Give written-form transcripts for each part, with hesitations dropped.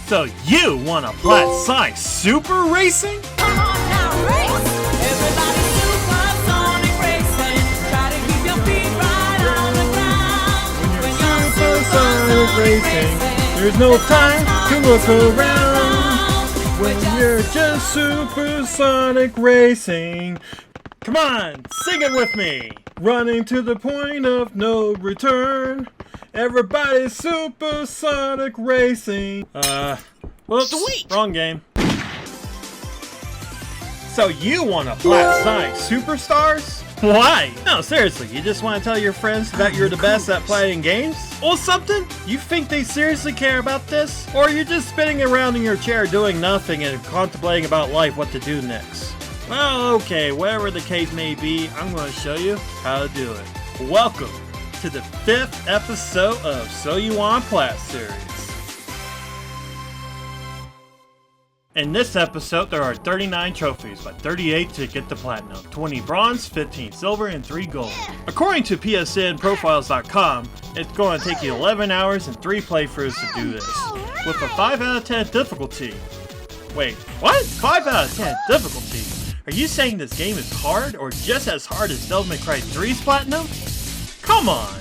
So you want to Plat Sonic Super Racing? Come on now, race! Everybody supersonic racing. Try to keep your feet right on the ground. When you're supersonic racing, there's no time to look around. When you're just supersonic racing, come on, sing it with me. Running to the point of no return. Everybody's supersonic racing. Whoops, Sweet. Wrong game. So you want to Plat Sonic Superstars? Why? No, seriously, you just want to tell your friends that you're the best at playing games? Or something? You think they seriously care about this? Or are you just spinning around in your chair doing nothing and contemplating about life, what to do next? Well, okay, whatever the case may be, I'm going to show you how to do it. Welcome to the 5th episode of So You Want Plat series. In this episode, there are 39 trophies, but 38 to get the platinum, 20 bronze, 15 silver, and 3 gold. According to PSNprofiles.com, it's going to take you 11 hours and 3 playthroughs to do this, with a 5 out of 10 difficulty. Wait, what? 5 out of 10 difficulty? Are you saying this game is hard, or just as hard as Devil May Cry 3's platinum? Come on!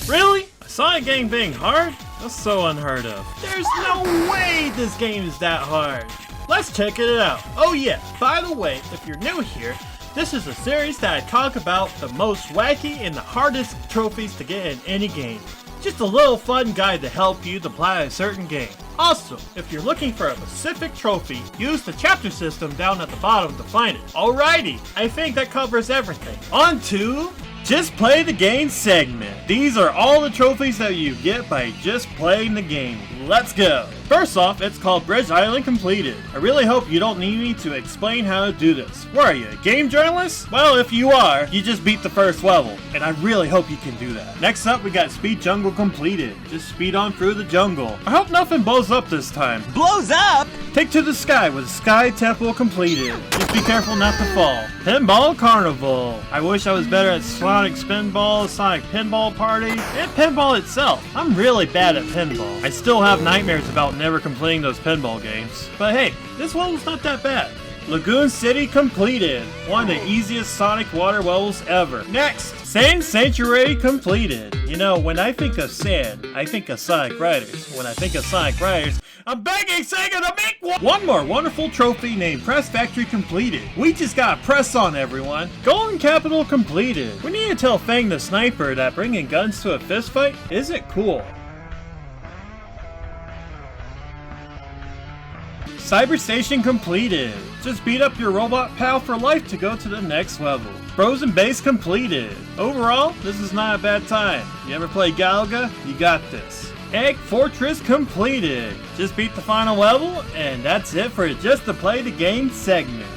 Really? A Sonic game being hard? That's so unheard of. There's no way this game is that hard. Let's check it out. Oh yeah, by the way, if you're new here, this is a series that I talk about the most wacky and the hardest trophies to get in any game. Just a little fun guide to help you to play a certain game. Also, if you're looking for a specific trophy, use the chapter system down at the bottom to find it. Alrighty, I think that covers everything. On to Just Play the Game segment. These are all the trophies that you get by just playing the game. Let's go! First off, it's called Bridge Island Completed. I really hope you don't need me to explain how to do this. What are you, a game journalist? Well, if you are, you just beat the first level, and I really hope you can do that. Next up, we got Speed Jungle Completed. Just speed on through the jungle. I hope nothing blows up this time. Blows up? Take to the Sky with Sky Temple completed. Just be careful not to fall. Pinball Carnival. I wish I was better at Sonic Spinball, Sonic Pinball Party, and pinball itself. I'm really bad at pinball. I still have nightmares about never completing those pinball games. But hey, this level's not that bad. Lagoon City completed. One of the easiest Sonic water levels ever. Next, Sand Sanctuary completed. You know, when I think of sand, I think of Sonic Riders. When I think of Sonic Riders, I'm begging SEGA to make one! One more wonderful trophy named Press Factory completed. We just got press on, everyone. Golden Capital completed. We need to tell Fang the Sniper that bringing guns to a fistfight isn't cool. Cyber Station completed. Just beat up your robot pal for life to go to the next level. Frozen Base completed. Overall, this is not a bad time. You ever play Galaga? You got this. Egg Fortress completed. Just beat the final level, and that's it for Just to Play the Game segment.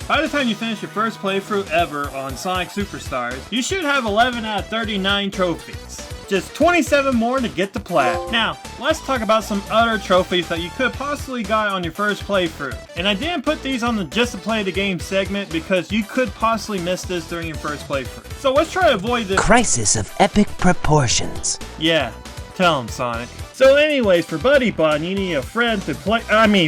By the time you finish your first playthrough ever on Sonic Superstars, you should have 11 out of 39 trophies. Just 27 more to get the Plat. Now, let's talk about some other trophies that you could possibly got on your first playthrough. And I didn't put these on the Just to Play the Game segment because you could possibly miss this during your first playthrough. So let's try to avoid this Crisis of epic proportions. Yeah, tell him, Sonic. So anyways, for Buddy Bond, you need a friend to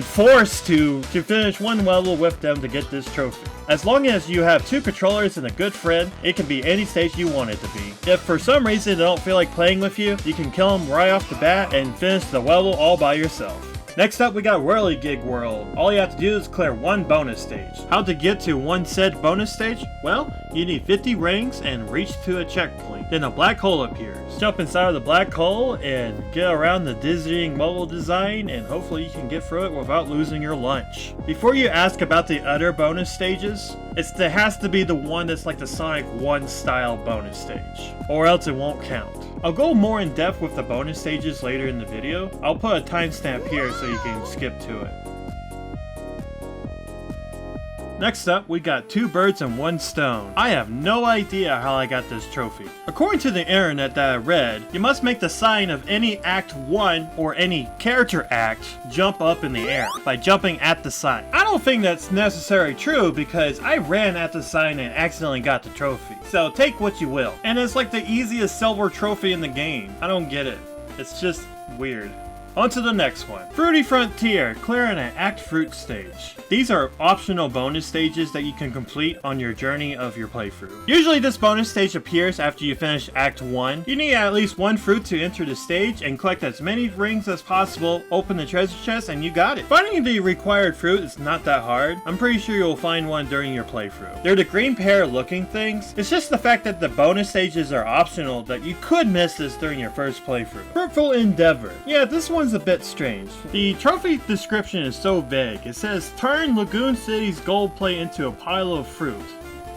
force to finish one level with them to get this trophy. As long as you have 2 controllers and a good friend, it can be any stage you want it to be. If for some reason they don't feel like playing with you, you can kill them right off the bat and finish the level all by yourself. Next up, we got Whirligig World. All you have to do is clear one bonus stage. How to get to one said bonus stage? Well, you need 50 rings and reach to a checkpoint. then a black hole appears. Jump inside of the black hole and get around the dizzying level design, and hopefully you can get through it without losing your lunch. Before you ask about the other bonus stages, there has to be the one that's like the Sonic 1 style bonus stage, or else it won't count. I'll go more in depth with the bonus stages later in the video. I'll put a timestamp here so you can skip to it. Next up, we got 2 birds and 1 stone. I have no idea how I got this trophy. According to the internet that I read, you must make the sign of any Act 1 or any character act jump up in the air by jumping at the sign. I don't think that's necessarily true because I ran at the sign and accidentally got the trophy. So take what you will. And it's like the easiest silver trophy in the game. I don't get it. It's just weird. On to the next one. Fruity Frontier, clearing an Act Fruit stage. These are optional bonus stages that you can complete on your journey of your playthrough. Usually this bonus stage appears after you finish Act 1. You need at least 1 fruit to enter the stage and collect as many rings as possible, open the treasure chest, and you got it. Finding the required fruit is not that hard. I'm pretty sure you'll find one during your playthrough. They're the green pear looking things. It's just the fact that the bonus stages are optional that you could miss this during your first playthrough. Fruitful Endeavor. Yeah, this one's a bit strange. The trophy description is so vague. It says, turn Lagoon City's gold plate into a pile of fruit.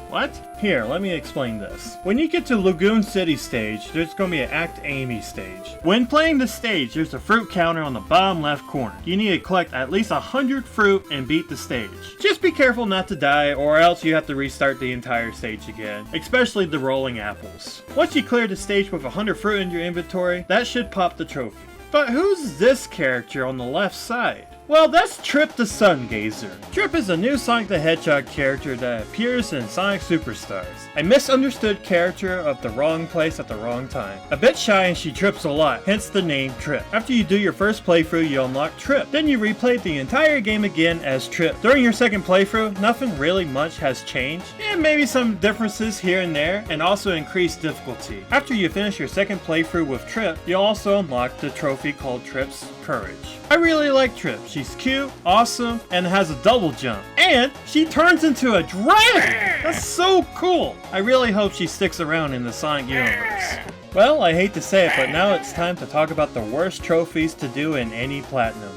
What? Here, let me explain this. When you get to Lagoon City stage, there's going to be an Act Amy stage. When playing the stage, there's a fruit counter on the bottom left corner. You need to collect at least 100 fruit and beat the stage. Just be careful not to die, or else you have to restart the entire stage again, especially the rolling apples. Once you clear the stage with 100 fruit in your inventory, that should pop the trophy. But who's this character on the left side? Well, that's Trip the Sun Gazer. Trip is a new Sonic the Hedgehog character that appears in Sonic Superstars. A misunderstood character of the wrong place at the wrong time. A bit shy and she trips a lot, hence the name Trip. After you do your first playthrough, you unlock Trip. Then you replay the entire game again as Trip. During your second playthrough, nothing really much has changed, and maybe some differences here and there, and also increased difficulty. After you finish your second playthrough with Trip, you also unlock the trophy called Trip's Courage. I really like Trip. She's cute, awesome, and has a double jump. And she turns into a dragon! That's so cool! I really hope she sticks around in the Sonic universe. Well, I hate to say it, but now it's time to talk about the worst trophies to do in any Platinum.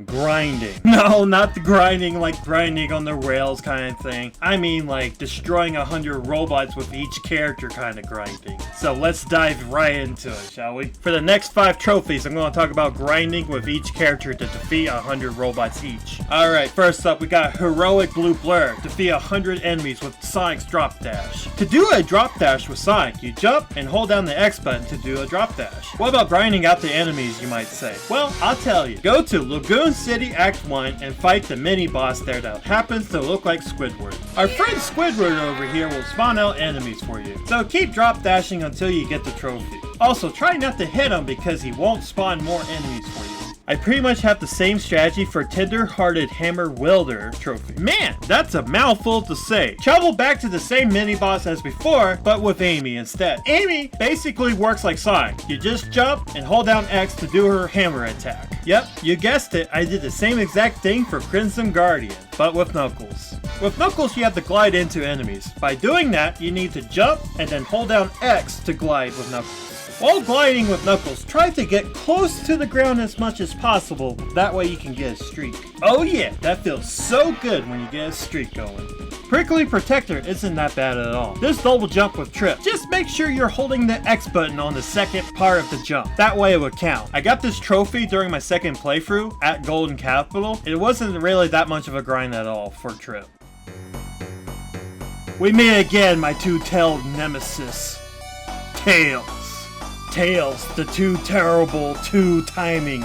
Grinding. No, not the grinding like grinding on the rails kind of thing. I mean like destroying 100 robots with each character kind of grinding. So let's dive right into it, shall we? For the next 5 trophies, I'm going to talk about grinding with each character to defeat 100 robots each. Alright, first up we got Heroic Blue Blur. Defeat 100 enemies with Sonic's Drop Dash. To do a Drop Dash with Sonic, you jump and hold down the X button to do a Drop Dash. What about grinding out the enemies, you might say? Well, I'll tell you. Go to Lagoon City Act 1 and fight the mini-boss there that happens to look like Squidward. Our friend Squidward over here will spawn out enemies for you, so keep drop dashing until you get the trophy. Also, try not to hit him because he won't spawn more enemies for you. I pretty much have the same strategy for Tender-Hearted Hammer Wielder trophy. Man, that's a mouthful to say. Travel back to the same mini-boss as before, but with Amy instead. Amy basically works like Sonic. You just jump and hold down X to do her hammer attack. Yep, you guessed it, I did the same exact thing for Crimson Guardian, but with Knuckles. With Knuckles, you have to glide into enemies. By doing that, you need to jump and then hold down X to glide with Knuckles. While gliding with Knuckles, try to get close to the ground as much as possible, that way you can get a streak. Oh yeah, that feels so good when you get a streak going. Prickly Protector isn't that bad at all. This double jump with Trip. Just make sure you're holding the X button on the second part of the jump. That way it would count. I got this trophy during my second playthrough at Golden Capital. It wasn't really that much of a grind at all for Trip. We meet again, my two-tailed nemesis, Tails. Tails, the too terrible, too timing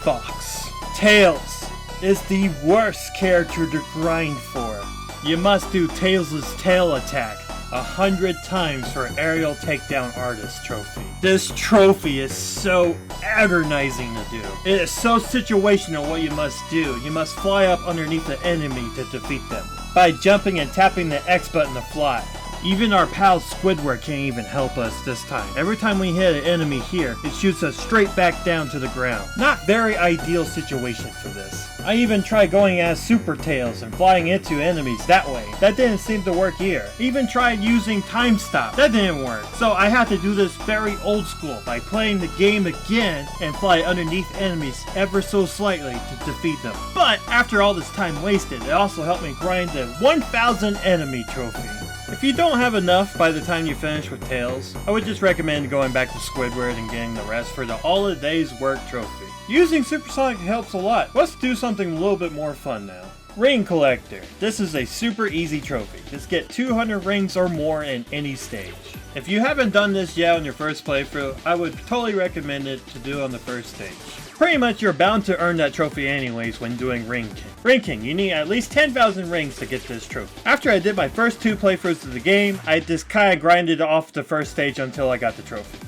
fox. Tails is the worst character to grind for. You must do Tails' tail attack 100 times for Aerial Takedown Artist trophy. This trophy is so agonizing to do. It is so situational what you must do. You must fly up underneath the enemy to defeat them by jumping and tapping the X button to fly. Even our pal Squidward can't even help us this time. Every time we hit an enemy here, it shoots us straight back down to the ground. Not very ideal situation for this. I even tried going as Super Tails and flying into enemies that way. That didn't seem to work here. Even tried using Time Stop. That didn't work. So I had to do this very old school by playing the game again and fly underneath enemies ever so slightly to defeat them. But after all this time wasted, it also helped me grind the 1000 enemy trophy. If you don't have enough by the time you finish with Tails, I would just recommend going back to Squidward and getting the rest for the all a day's work trophy. Using Supersonic helps a lot. Let's do something a little bit more fun now. Ring Collector. This is a super easy trophy. Just get 200 rings or more in any stage. If you haven't done this yet on your first playthrough, I would totally recommend it to do on the first stage. Pretty much you're bound to earn that trophy anyways when doing Ring King. Ring King, you need at least 10,000 rings to get this trophy. After I did my first 2 playthroughs of the game, I just kinda grinded off the first stage until I got the trophy.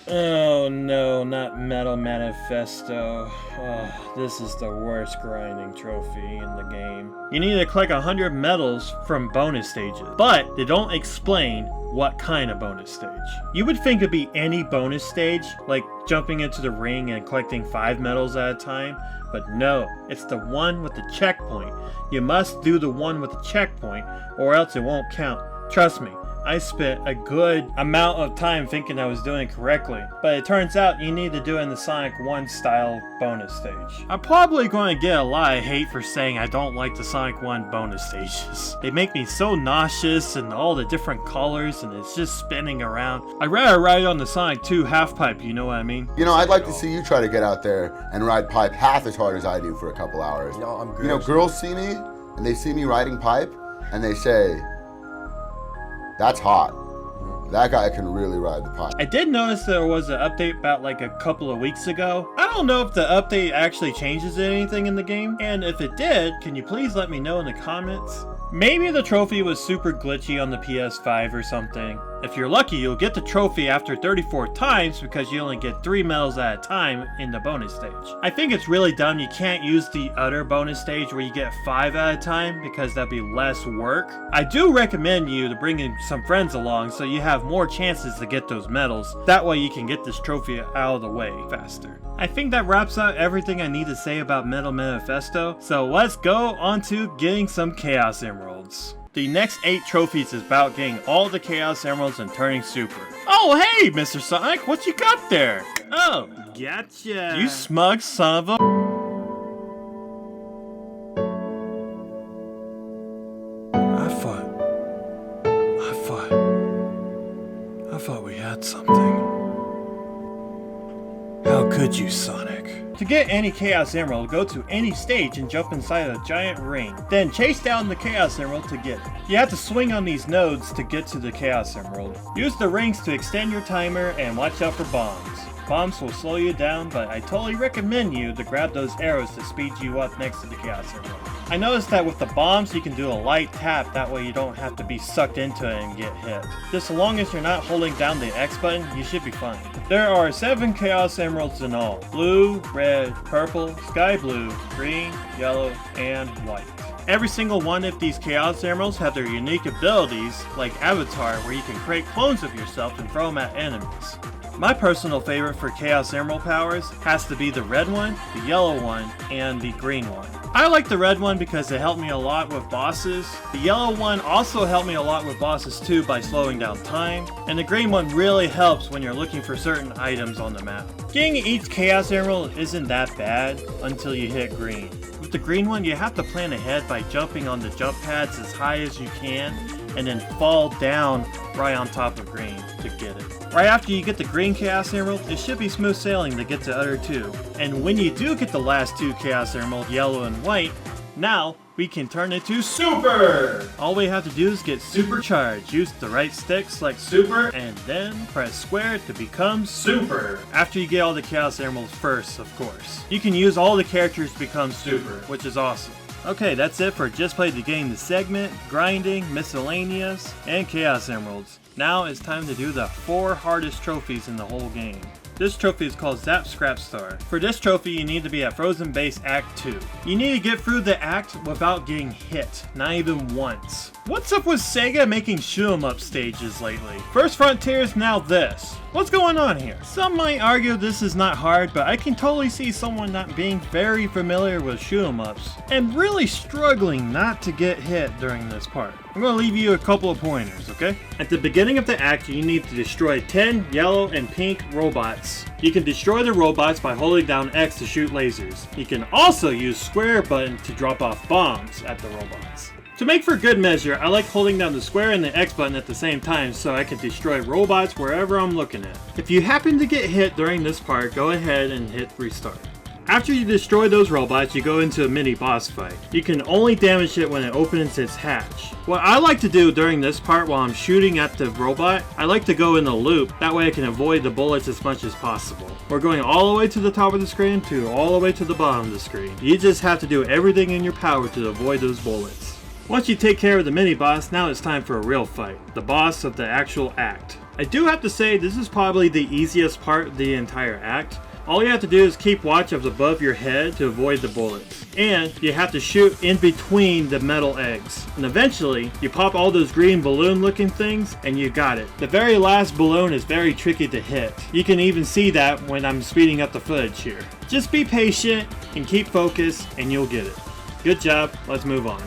Oh no, not Metal Manifesto. Oh, this is the worst grinding trophy in the game. You need to collect 100 medals from bonus stages, but they don't explain what kind of bonus stage. You would think it'd be any bonus stage, like jumping into the ring and collecting 5 medals at a time, but no, it's the one with the checkpoint. You must do the one with the checkpoint, or else it won't count. Trust me, I spent a good amount of time thinking I was doing it correctly, but it turns out you need to do it in the Sonic 1 style bonus stage. I'm probably going to get a lot of hate for saying I don't like the Sonic 1 bonus stages. They make me so nauseous and all the different colors and it's just spinning around. I'd rather ride on the Sonic 2 half pipe, you know what I mean? You know, I'd like to see you try to get out there and ride pipe half as hard as I do for a couple hours. No, I'm good. You know, girls see me and they see me riding pipe and they say, that's hot. That guy can really ride the pipe. I did notice there was an update about like a couple of weeks ago. I don't know if the update actually changes anything in the game, and if it did, can you please let me know in the comments? Maybe the trophy was super glitchy on the PS5 or something. If you're lucky, you'll get the trophy after 34 times because you only get 3 medals at a time in the bonus stage. I think it's really dumb you can't use the other bonus stage where you get 5 at a time because that'd be less work. I do recommend you to bring in some friends along so you have more chances to get those medals. That way you can get this trophy out of the way faster. I think that wraps up everything I need to say about Metal Manifesto, so let's go on to getting some Chaos Emeralds. The next 8 trophies is about getting all the Chaos Emeralds and turning super. Oh hey, Mr. Sonic, what you got there? Oh, gotcha. You smug son of a... I thought we had something. How could you, Sonic? To get any Chaos Emerald, go to any stage and jump inside a giant ring. Then chase down the Chaos Emerald to get it. You have to swing on these nodes to get to the Chaos Emerald. Use the rings to extend your timer and watch out for bombs. Bombs will slow you down, but I totally recommend you to grab those arrows to speed you up next to the Chaos Emerald. I noticed that with the bombs you can do a light tap, that way you don't have to be sucked into it and get hit. Just so long as you're not holding down the X button, you should be fine. There are 7 Chaos Emeralds in all. Blue, red, purple, sky blue, green, yellow, and white. Every single one of these Chaos Emeralds have their unique abilities, like Avatar, where you can create clones of yourself and throw them at enemies. My personal favorite for Chaos Emerald powers has to be the red one, the yellow one, and the green one. I like the red one because it helped me a lot with bosses. The yellow one also helped me a lot with bosses too by slowing down time. And the green one really helps when you're looking for certain items on the map. Getting each Chaos Emerald isn't that bad until you hit green. With the green one, you have to plan ahead by jumping on the jump pads as high as you can and then fall down right on top of green to get it. Right after you get the green Chaos Emerald, it should be smooth sailing to get the other 2. And when you do get the last 2 Chaos Emerald, yellow and white, now we can turn into Super! All we have to do is get supercharged. Use the right stick, select Super, and then press square to become Super. After you get all the Chaos Emeralds first, of course. You can use all the characters to become Super, which is awesome. Okay, that's it for Just Play the Game, the segment, grinding, miscellaneous, and Chaos Emeralds. Now it's time to do the 4 hardest trophies in the whole game. This trophy is called Zap Scrap Star. For this trophy you need to be at Frozen Base Act 2. You need to get through the act without getting hit, not even once. What's up with SEGA making shoot-'em-up stages lately? First Frontiers, now this. What's going on here? Some might argue this is not hard, but I can totally see someone not being very familiar with shoot-'em-ups and really struggling not to get hit during this part. I'm going to leave you a couple of pointers, okay? At the beginning of the act, you need to destroy 10 yellow and pink robots. You can destroy the robots by holding down X to shoot lasers. You can also use square button to drop off bombs at the robots. To make for good measure, I like holding down the square and the X button at the same time so I can destroy robots wherever I'm looking at. If you happen to get hit during this part, go ahead and hit restart. After you destroy those robots, you go into a mini boss fight. You can only damage it when it opens its hatch. What I like to do during this part while I'm shooting at the robot, I like to go in a loop, that way I can avoid the bullets as much as possible. We're going all the way to the top of the screen to all the way to the bottom of the screen. You just have to do everything in your power to avoid those bullets. Once you take care of the mini-boss, now it's time for a real fight, the boss of the actual act. I do have to say this is probably the easiest part of the entire act. All you have to do is keep watch of above your head to avoid the bullets. And you have to shoot in between the metal eggs. And eventually, you pop all those green balloon looking things and you got it. The very last balloon is very tricky to hit. You can even see that when I'm speeding up the footage here. Just be patient and keep focused and you'll get it. Good job, let's move on.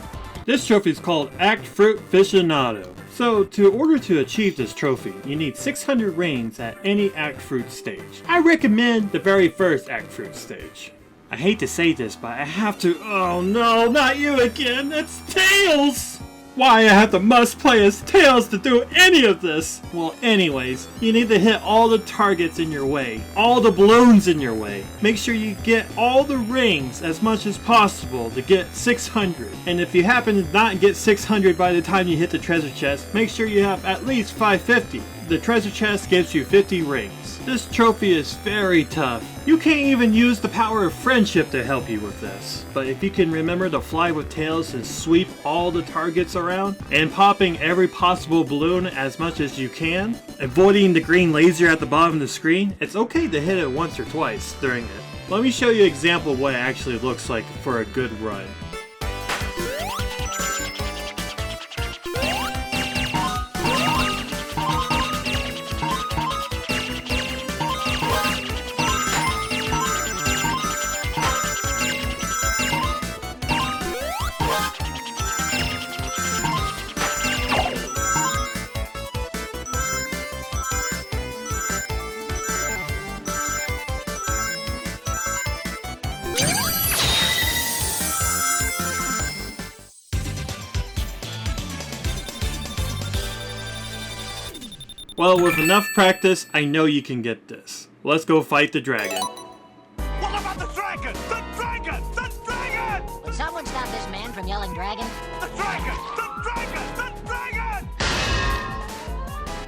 This trophy is called Act Fruit Aficionado. So, in order to achieve this trophy, you need 600 rings at any Act Fruit stage. I recommend the very first Act Fruit stage. I hate to say this, but I have to. Oh no, not you again! It's Tails! Why I have to must play as Tails to do any of this? Well, anyways, you need to hit all the targets in your way, all the balloons in your way. Make sure you get all the rings as much as possible to get 600. And if you happen to not get 600 by the time you hit the treasure chest, make sure you have at least 550. The treasure chest gives you 50 rings. This trophy is very tough. You can't even use the power of friendship to help you with this. But if you can remember to fly with Tails and sweep all the targets around, and popping every possible balloon as much as you can, avoiding the green laser at the bottom of the screen, it's okay to hit it once or twice during it. Let me show you an example of what it actually looks like for a good run. Well, with enough practice, I know you can get this. Let's go fight the dragon. What about the dragon? The dragon! The dragon! Would someone stop this man from yelling dragon? The dragon! The dragon! The dragon!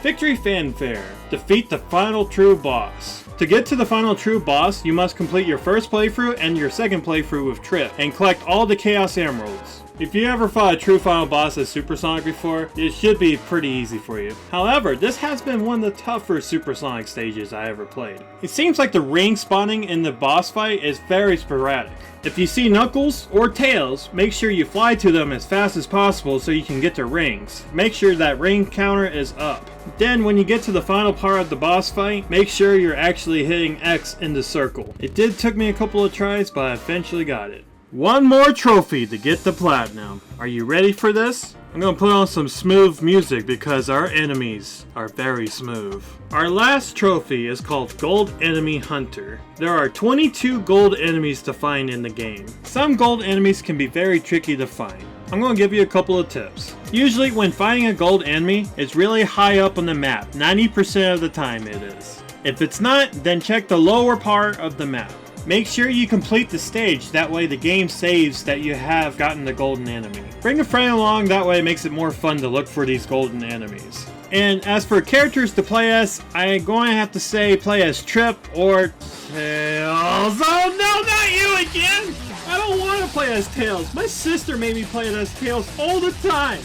Victory Fanfare. Defeat the final true boss. To get to the final true boss, you must complete your first playthrough and your second playthrough with Trip, and collect all the Chaos Emeralds. If you ever fought a true final boss as Supersonic before, it should be pretty easy for you. However, this has been one of the tougher Supersonic stages I ever played. It seems like the ring spawning in the boss fight is very sporadic. If you see Knuckles or Tails, make sure you fly to them as fast as possible so you can get their rings. Make sure that ring counter is up. Then when you get to the final part of the boss fight, make sure you're actually hitting X in the circle. It did took me a couple of tries, but I eventually got it. One more trophy to get the platinum. Are you ready for this? I'm gonna put on some smooth music because our enemies are very smooth. Our last trophy is called Gold Enemy Hunter. There are 22 gold enemies to find in the game. Some gold enemies can be very tricky to find. I'm going to give you a couple of tips. Usually when finding a gold enemy, it's really high up on the map. 90% of the time it is. If it's not, then check the lower part of the map. Make sure you complete the stage, that way the game saves that you have gotten the golden enemy. Bring a friend along, that way it makes it more fun to look for these golden enemies. And as for characters to play as, I'm going to have to say play as Trip or Tails. Oh no, not you again! I don't want to play as Tails. My sister made me play as Tails all the time.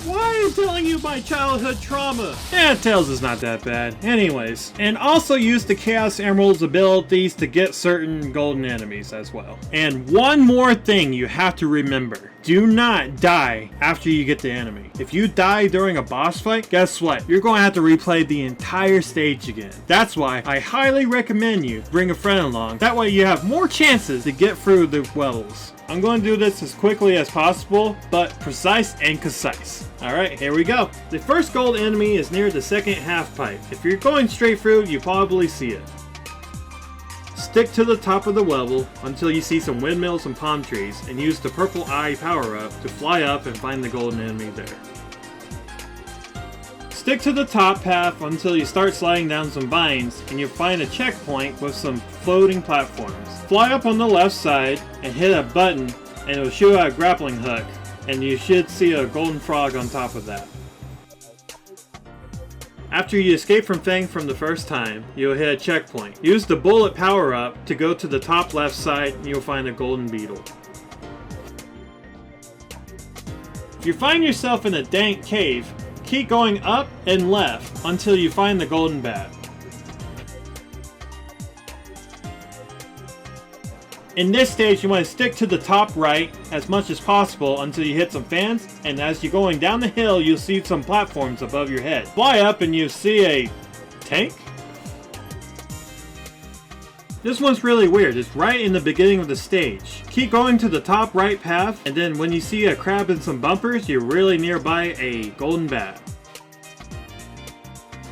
Why are you telling you my childhood trauma? Yeah, Tails is not that bad. Anyways, and also use the Chaos Emerald's abilities to get certain golden enemies as well. And one more thing you have to remember. Do not die after you get the enemy. If you die during a boss fight, guess what? You're going to have to replay the entire stage again. That's why I highly recommend you bring a friend along. That way you have more chances to get through the levels. I'm going to do this as quickly as possible, but precise and concise. Alright, here we go. The first gold enemy is near the second half pipe. If you're going straight through, you probably see it. Stick to the top of the level until you see some windmills and palm trees, and use the purple eye power up to fly up and find the golden enemy there. Stick to the top path until you start sliding down some vines, and you'll find a checkpoint with some floating platforms. Fly up on the left side and hit a button, and it'll shoot out a grappling hook, and you should see a golden frog on top of that. After you escape from Fang from the first time, you'll hit a checkpoint. Use the bullet power up to go to the top left side, and you'll find a golden beetle. If you find yourself in a dank cave, keep going up and left until you find the golden bat. In this stage, you want to stick to the top right as much as possible until you hit some fans, and as you're going down the hill, you'll see some platforms above your head. Fly up and you see a tank? This one's really weird. It's right in the beginning of the stage. Keep going to the top right path, and then when you see a crab and some bumpers, you're really nearby a golden bat.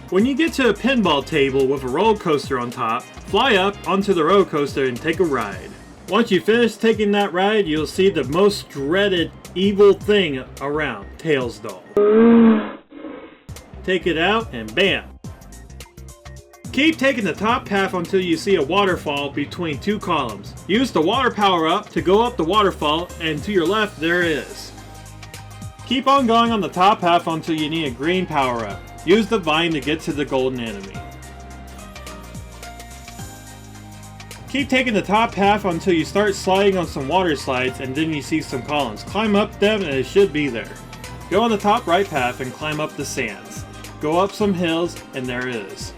When you get to a pinball table with a roller coaster on top, fly up onto the roller coaster and take a ride. Once you finish taking that ride, you'll see the most dreaded evil thing around, Tails doll. Take it out and bam! Keep taking the top path until you see a waterfall between two columns. Use the water power up to go up the waterfall, and to your left there it is. Keep on going on the top half until you need a green power up. Use the vine to get to the golden enemy. Keep taking the top half until you start sliding on some water slides, and then you see some columns. Climb up them and it should be there. Go on the top right path and climb up the sands. Go up some hills and there it is.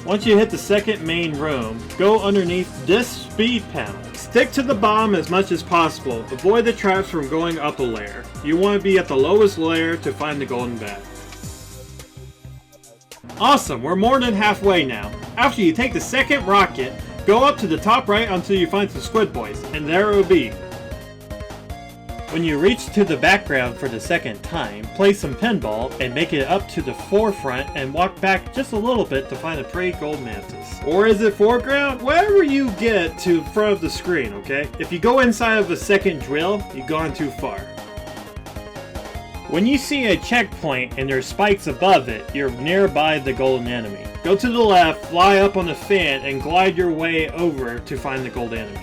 Once you hit the second main room, go underneath this speed panel. Stick to the bottom as much as possible. Avoid the traps from going up a layer. You want to be at the lowest layer to find the golden bat. Awesome, we're more than halfway now. After you take the second rocket, go up to the top right until you find some squid boys, and there it will be. When you reach to the background for the second time, play some pinball and make it up to the forefront and walk back just a little bit to find a pretty gold mantis. Or is it foreground? Wherever you get to the front of the screen, okay? If you go inside of a second drill, you've gone too far. When you see a checkpoint and there's spikes above it, you're nearby the golden enemy. Go to the left, fly up on the fan, and glide your way over to find the golden enemy.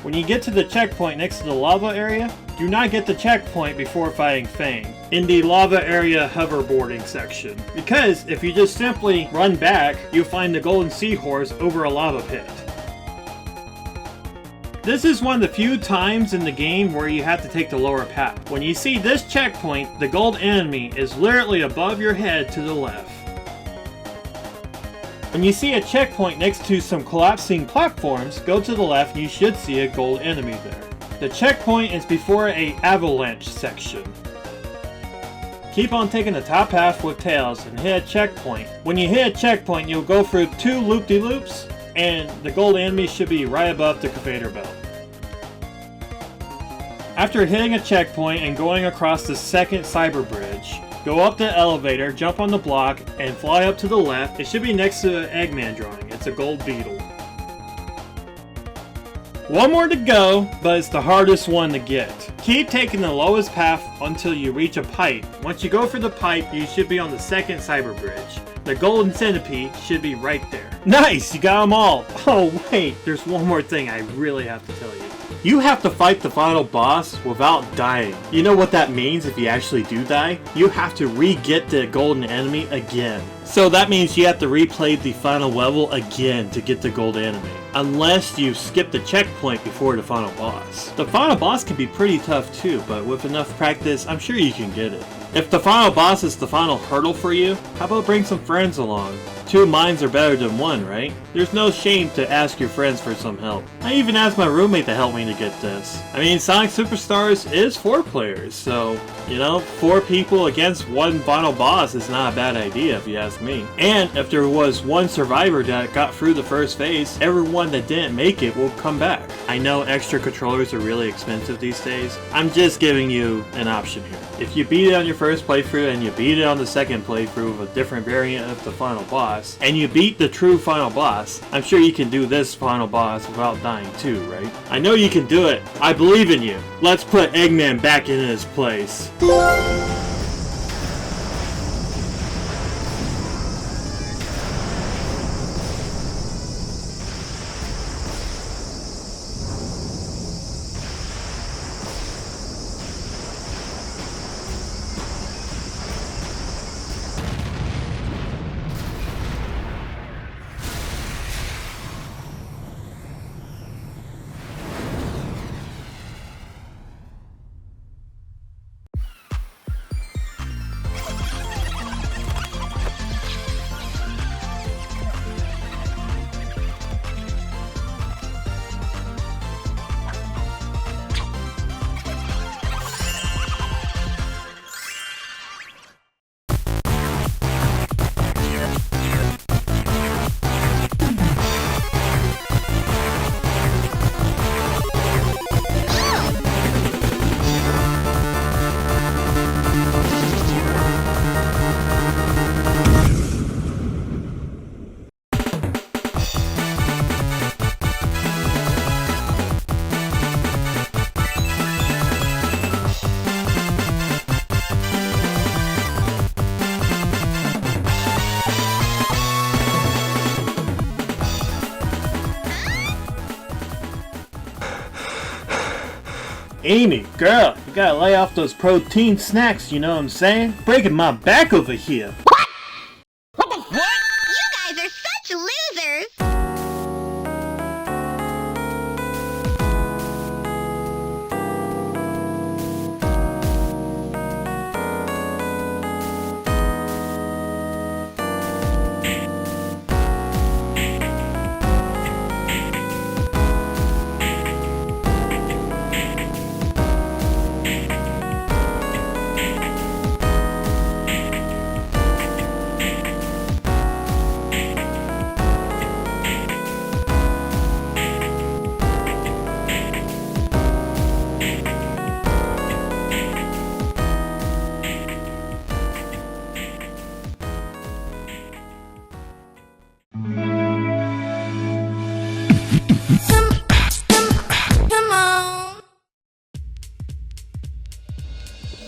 When you get to the checkpoint next to the lava area, do not get the checkpoint before fighting Fang in the lava area hoverboarding section. Because if you just simply run back, you'll find the golden seahorse over a lava pit. This is one of the few times in the game where you have to take the lower path. When you see this checkpoint, the gold enemy is literally above your head to the left. When you see a checkpoint next to some collapsing platforms, go to the left and you should see a gold enemy there. The checkpoint is before a avalanche section. Keep on taking the top half with Tails and hit a checkpoint. When you hit a checkpoint, you'll go through 2 loop-de-loops, and the gold enemy should be right above the conveyor belt. After hitting a checkpoint and going across the second cyber bridge, go up the elevator, jump on the block, and fly up to the left. It should be next to the Eggman drawing. It's a gold beetle. One more to go, but it's the hardest one to get. Keep taking the lowest path until you reach a pipe. Once you go for the pipe, you should be on the second cyber bridge. The golden centipede should be right there. Nice! You got them all! Oh wait, there's one more thing I really have to tell you. You have to fight the final boss without dying. You know what that means if you actually do die? You have to re-get the golden enemy again. So that means you have to replay the final level again to get the gold anime, unless you skip the checkpoint before the final boss. The final boss can be pretty tough too, but with enough practice, I'm sure you can get it. If the final boss is the final hurdle for you, how about bring some friends along? 2 minds are better than 1, right? There's no shame to ask your friends for some help. I even asked my roommate to help me to get this. I mean, Sonic Superstars is 4 players, so, you know, 4 people against 1 final boss is not a bad idea if you ask me. And if there was 1 survivor that got through the first phase, everyone that didn't make it will come back. I know extra controllers are really expensive these days. I'm just giving you an option here. If you beat it on your first playthrough and you beat it on the second playthrough with a different variant of the final boss, and you beat the true final boss, I'm sure you can do this final boss without dying too, right? I know you can do it. I believe in you. Let's put Eggman back in his place. Amy, girl, you gotta lay off those protein snacks, you know what I'm saying? Breaking my back over here. What? You guys are such losers!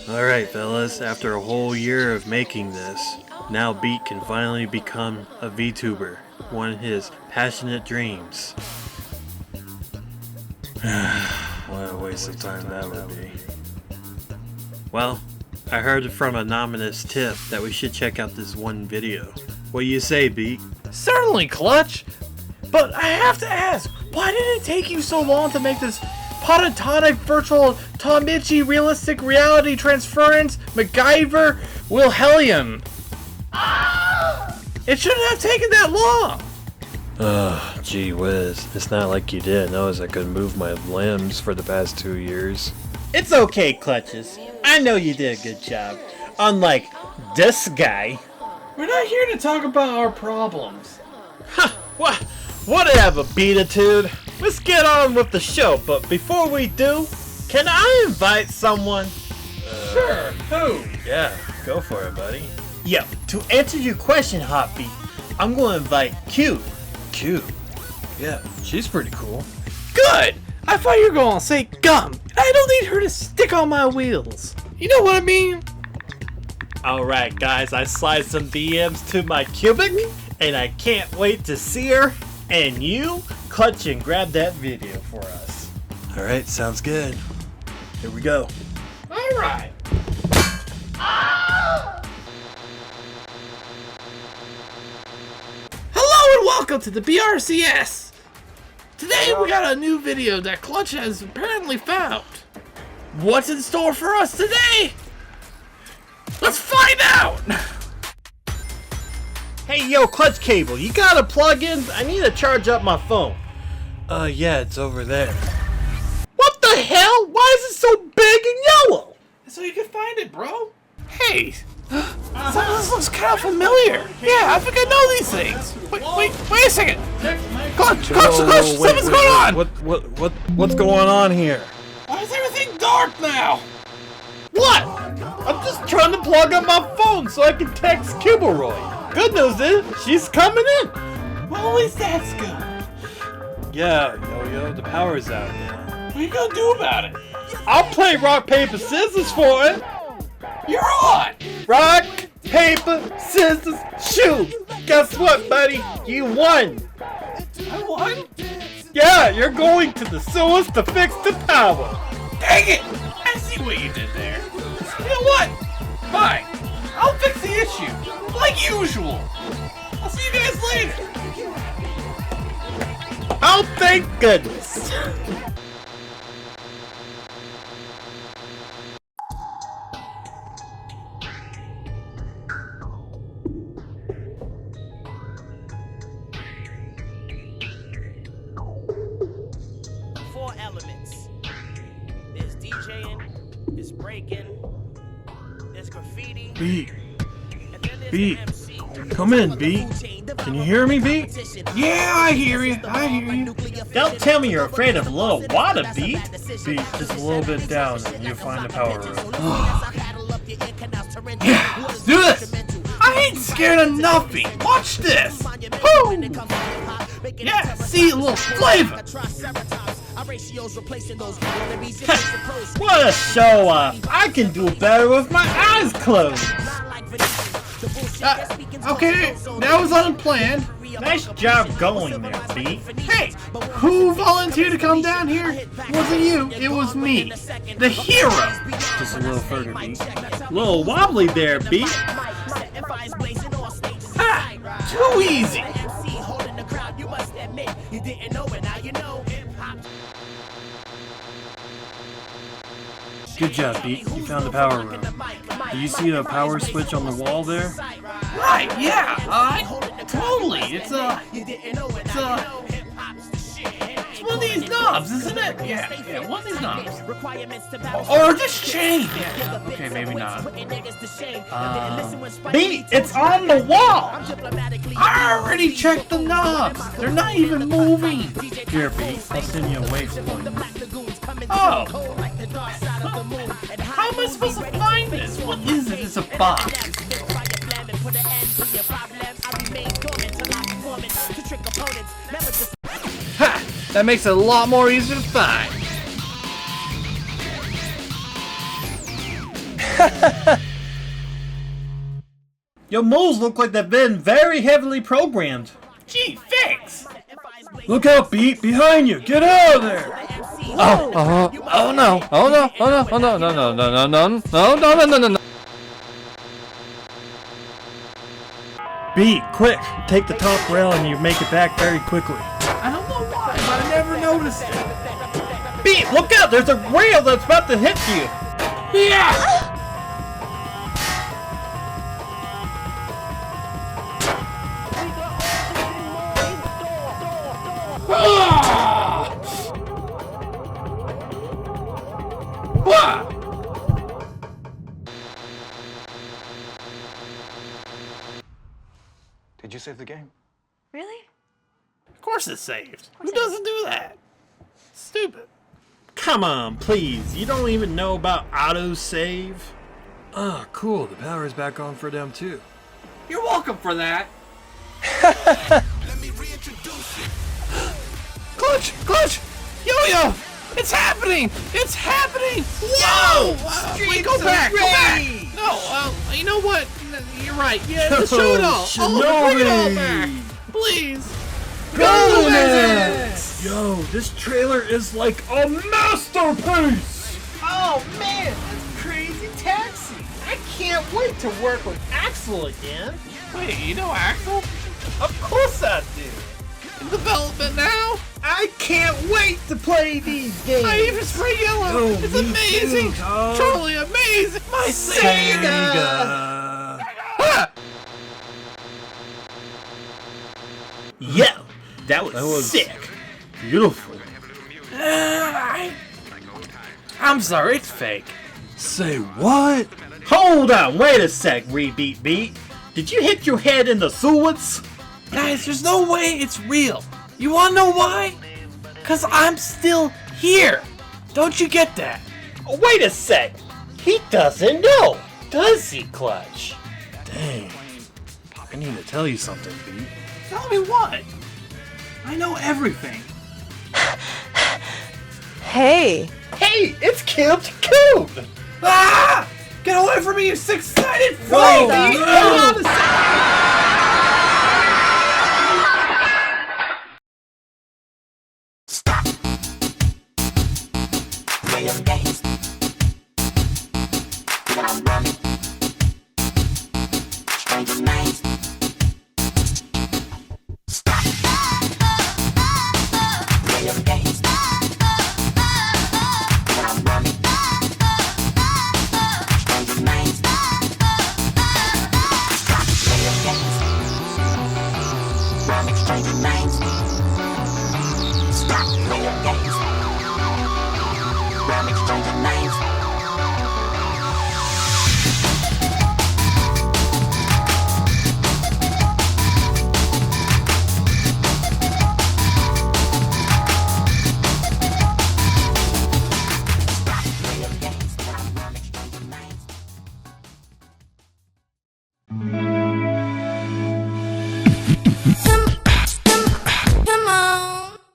Alright fellas, after a whole year of making this, now Beat can finally become a VTuber, one of his passionate dreams. What a waste of time that would be. Well, I heard from an anonymous tip that we should check out this one video. What do you say, Beat? Certainly, Clutch. But I have to ask, why did it take you so long to make this Potatonic virtual Tomichi realistic reality transference MacGyver Wilhelmian? It shouldn't have taken that long. Ugh, gee whiz. It's not like you didn't notice I couldn't move my limbs for the past 2 years. It's okay, Clutches. I know you did a good job. Unlike this guy. We're not here to talk about our problems. Huh, whatever, Beatitude. Let's get on with the show, but before we do, can I invite someone? Sure, who? Yeah, go for it, buddy. Yo, to answer your question, Hoppy, I'm gonna invite Q. Cute. Yeah, she's pretty cool. Good! I thought you were gonna say Gum. I don't need her to stick on my wheels. You know what I mean? Alright, guys, I slide some DMs to my cubic, and I can't wait to see her. And you, clutch and grab that video for us. Alright, sounds good. Here we go. Alright. welcome to the BRCS! Today we got a new video that Clutch has apparently found. What's in store for us today? Let's find out! Hey, yo, Clutch Cable, you got a plug-in? I need to charge up my phone. Yeah, it's over there. What the hell? Why is it so big and yellow? So you can find it, bro. Hey, some of this looks kind of familiar. Yeah, I think I know these things. Wait a second. Clutch, something's going on. What's going on here? Why is everything dark now? What? I'm just trying to plug up my phone so I can text Kibleroy. Good news is, she's coming in. Well, at least that's good. Yeah, Yo-Yo, the power's out now. What are you gonna do about it? I'll play rock, paper, scissors for it. You're on. Rock, paper, scissors, shoot. Guess what, buddy? You won. I won? Yeah, you're going to the sewers to fix the power. Dang it! I see what you did there. You know what? Fine. I'll fix the issue. Like usual. I'll see you guys later. Oh, thank goodness. Four elements. There's DJing, there's breaking, there's graffiti, Beat, and then there's Beat. the MC. Come in, Beat. Can you hear me, Beat? Yeah, I hear you. Don't tell me you're afraid of a little water, Beat. Beat, just a little bit down and you'll find the power room. Yeah, let's do this. I ain't scared of nothing. Watch this. Woo! Yeah, see a little flavor. What a show off. I can do better with my eyes closed. Okay, that was unplanned. Nice job going there, Beat. Hey, who volunteered to come down here? It wasn't you, it was me. The hero. Just a little further, Beat. Little wobbly there, Beat. Ha! Too easy. Good job, Beat. You found the power room. Do you see the power switch on the wall there? Right, yeah, totally. It's one of these knobs, isn't it? Yeah, one of these knobs. Or this chain. Yeah, okay, maybe not. Beat, it's on the wall. I already checked the knobs. They're not even moving. Here, Beat. I'll send you a waypoint. Oh. How am I supposed to find this? What is it? It's a box. Ha! That makes it a lot more easier to find. Your moves look like they've been very heavily programmed. Gee, thanks. Look out, Beat! Behind you! Get out of there! Oh no. No. Beat, quick! Take the top rail and you make it back very quickly. I don't know why, but I never noticed it. Beat, look out! There's a rail that's about to hit you. Yeah! Did you save the game? Really? Of course it's saved. Who doesn't do that? Stupid. Come on, please. You don't even know about autosave? Ah, cool. The power is back on for them too. You're welcome for that. Clutch! Yo-Yo! It's happening! It's happening! Whoa! Wait, go back! No, you know what? You're right. Yeah, the showdown. Bring it all back, please. Bonus! Yo, this trailer is like a masterpiece! Oh man, that's Crazy Taxi! I can't wait to work with Axel again. Wait, you know Axel? Of course I do. in development now. I can't wait to play these games. I even spray yellow. Oh, It's me amazing. too, Todd. Totally amazing. My SEGA. Ah! Yeah, that was sick. Beautiful. I'm sorry, it's fake. Say what? Hold on, wait a sec, Rebeat Beat. Did you hit your head in the sewers? Guys, there's no way it's real. You wanna know why? 'Cause I'm still here. Don't you get that? Oh, wait a sec. He doesn't know, does he, Clutch? Dang. I need to tell you something, Pete. Tell me what? I know everything. Hey! Hey, it's Cubed Cube! Ah! Get away from me, you six-sided Whoa, freak! Come on.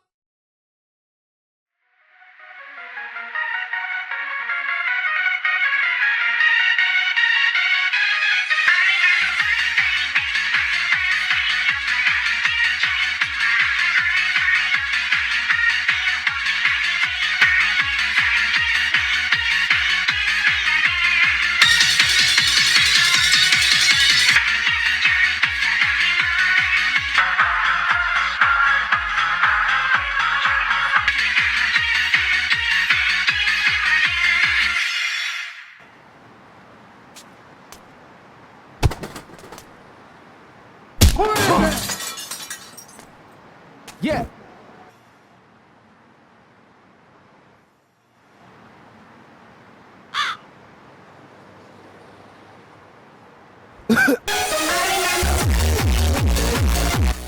Yeah.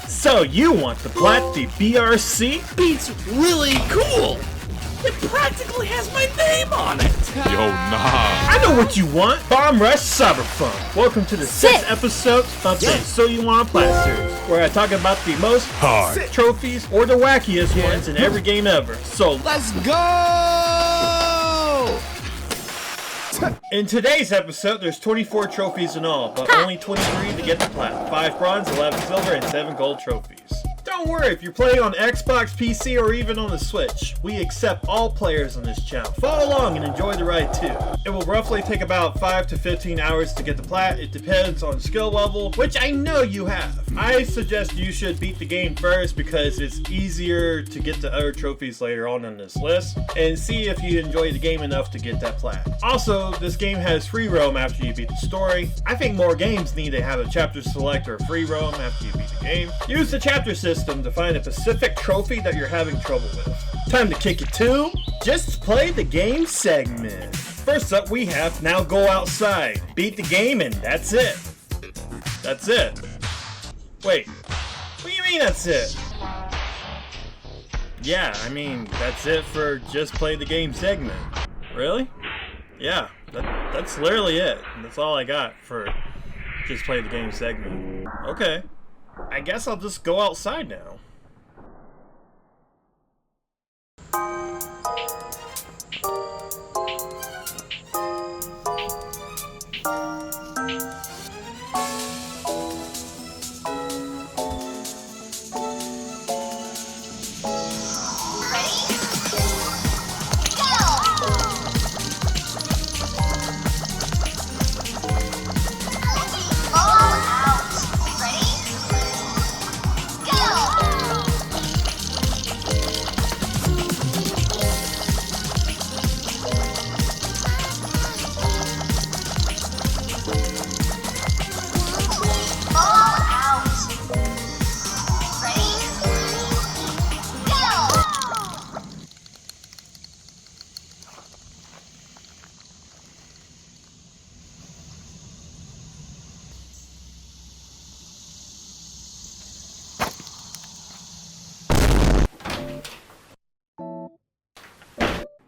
So you want the Plat the BRC? Beat's really cool. It practically has my name on it. I know what you want. Bomb Rush Cyberfunk. Welcome to the 6th episode of the So You Want a Plat series, where I talk about the most hard trophies or the wackiest ones in every game ever. So Let's go! in today's episode, there's 24 trophies in all, but only 23 to get the Plat. 5 bronze, 11 silver, and 7 gold trophies. Don't worry if you're playing on Xbox, PC, or even on the Switch. We accept all players on this channel. Follow along and enjoy the ride too. It will roughly take about 5 to 15 hours to get the Plat. It depends on skill level, which I know you have. I suggest you should beat the game first because it's easier to get the other trophies later on in this list, and see if you enjoy the game enough to get that Plat. Also, this game has free roam after you beat the story. I think more games need to have a chapter select or free roam after you beat the game. Use the chapter system to find a specific trophy that you're having trouble with. Time to kick it to Just Play the Game segment. First up, we have Now Go Outside. Beat the game and that's it. That's it. Wait, what do you mean that's it? Yeah, I mean, that's it for Just Play the Game segment. Really? Yeah, that's literally it. That's all I got for Just Play the Game segment. Okay. I guess I'll just go outside now.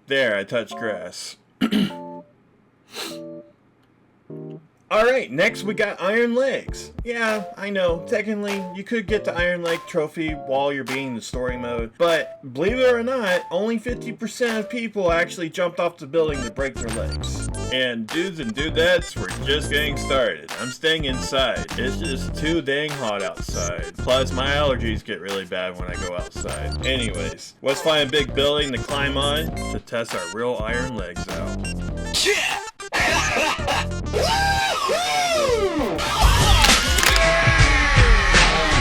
There, I touched grass. Alright, next we got Iron Legs. Yeah, I know, technically you could get the Iron Leg trophy while you're being in the story mode, but believe it or not, only 50% of people actually jumped off the building to break their legs. And dudes and dudettes, we're just getting started. I'm staying inside. It's just too dang hot outside. Plus, my allergies get really bad when I go outside. Anyways, let's find a big building to climb on to test our real Iron Legs out.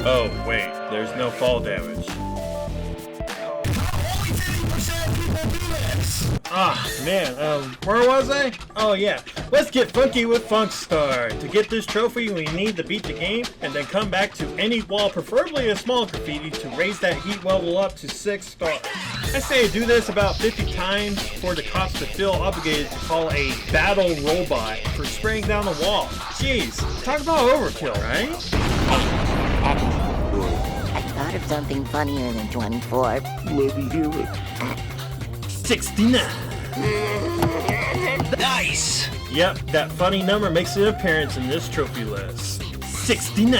Oh, wait, there's no fall damage. Ah, man, where was I? Oh yeah, let's get funky with Funkstar. To get this trophy, we need to beat the game, and then come back to any wall, preferably a small graffiti, to raise that heat level up to 6 stars. I say do this about 50 times for the cops to feel obligated to call a battle robot for spraying down the wall. Jeez, talk about overkill, right? I thought of something funnier than 24. Let me hear it. 69. Nice! Yep, that funny number makes an appearance in this trophy list. 69.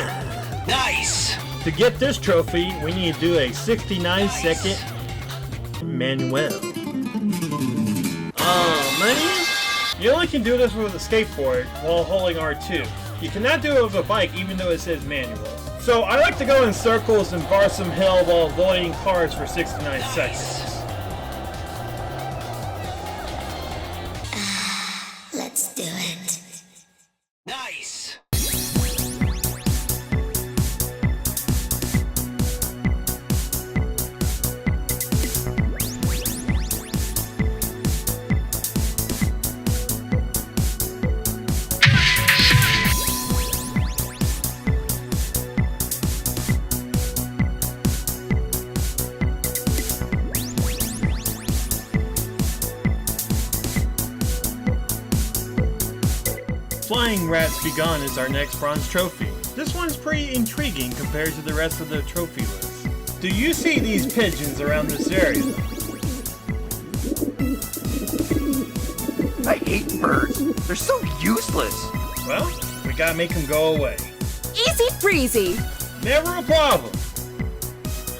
Nice! To get this trophy, we need to do a 69-second manual. Oh, man. You only can do this with a skateboard while holding R2. You cannot do it with a bike even though it says manual. So I like to go in circles and bar some hill while avoiding cars for 69 seconds. Let's do it. Nice! Flying Rats Be Gone is our next bronze trophy. This one's pretty intriguing compared to the rest of the trophy list. Do you see these pigeons around this area? I hate birds. They're so useless. Well, we gotta make them go away. Easy breezy. Never a problem.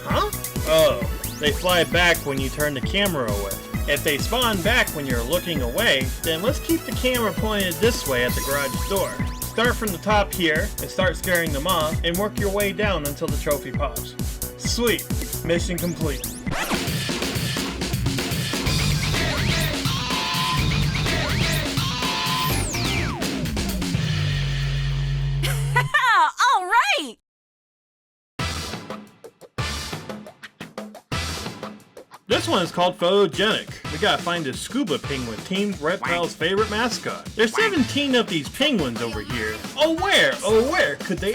Huh? Oh, they fly back when you turn the camera away. If they spawn back when you're looking away, then let's keep the camera pointed this way at the garage door. Start from the top here and start scaring them off and work your way down until the trophy pops. Sweet. Mission complete. All right. This one is called Photogenic. We gotta find a scuba penguin, Team Reptile's favorite mascot. There's 17 of these penguins over here. Oh where could they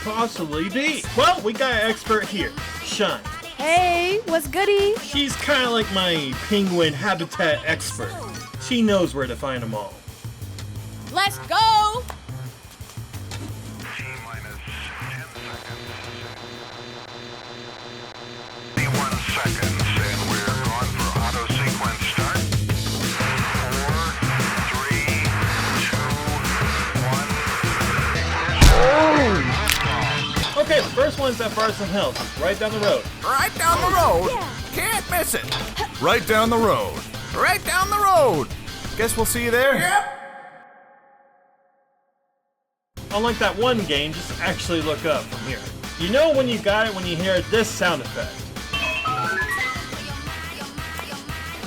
possibly be? Well, we got an expert here, Shine. Hey, what's goody? She's kinda like my penguin habitat expert. She knows where to find them all. Let's go. Okay, the first one's at Barson Hills, right down the road. Right down the road. Can't miss it. Right down the road. Right down the road. Guess we'll see you there. Yep. Unlike that one game, just actually look up from here. You know when you got it when you hear this sound effect.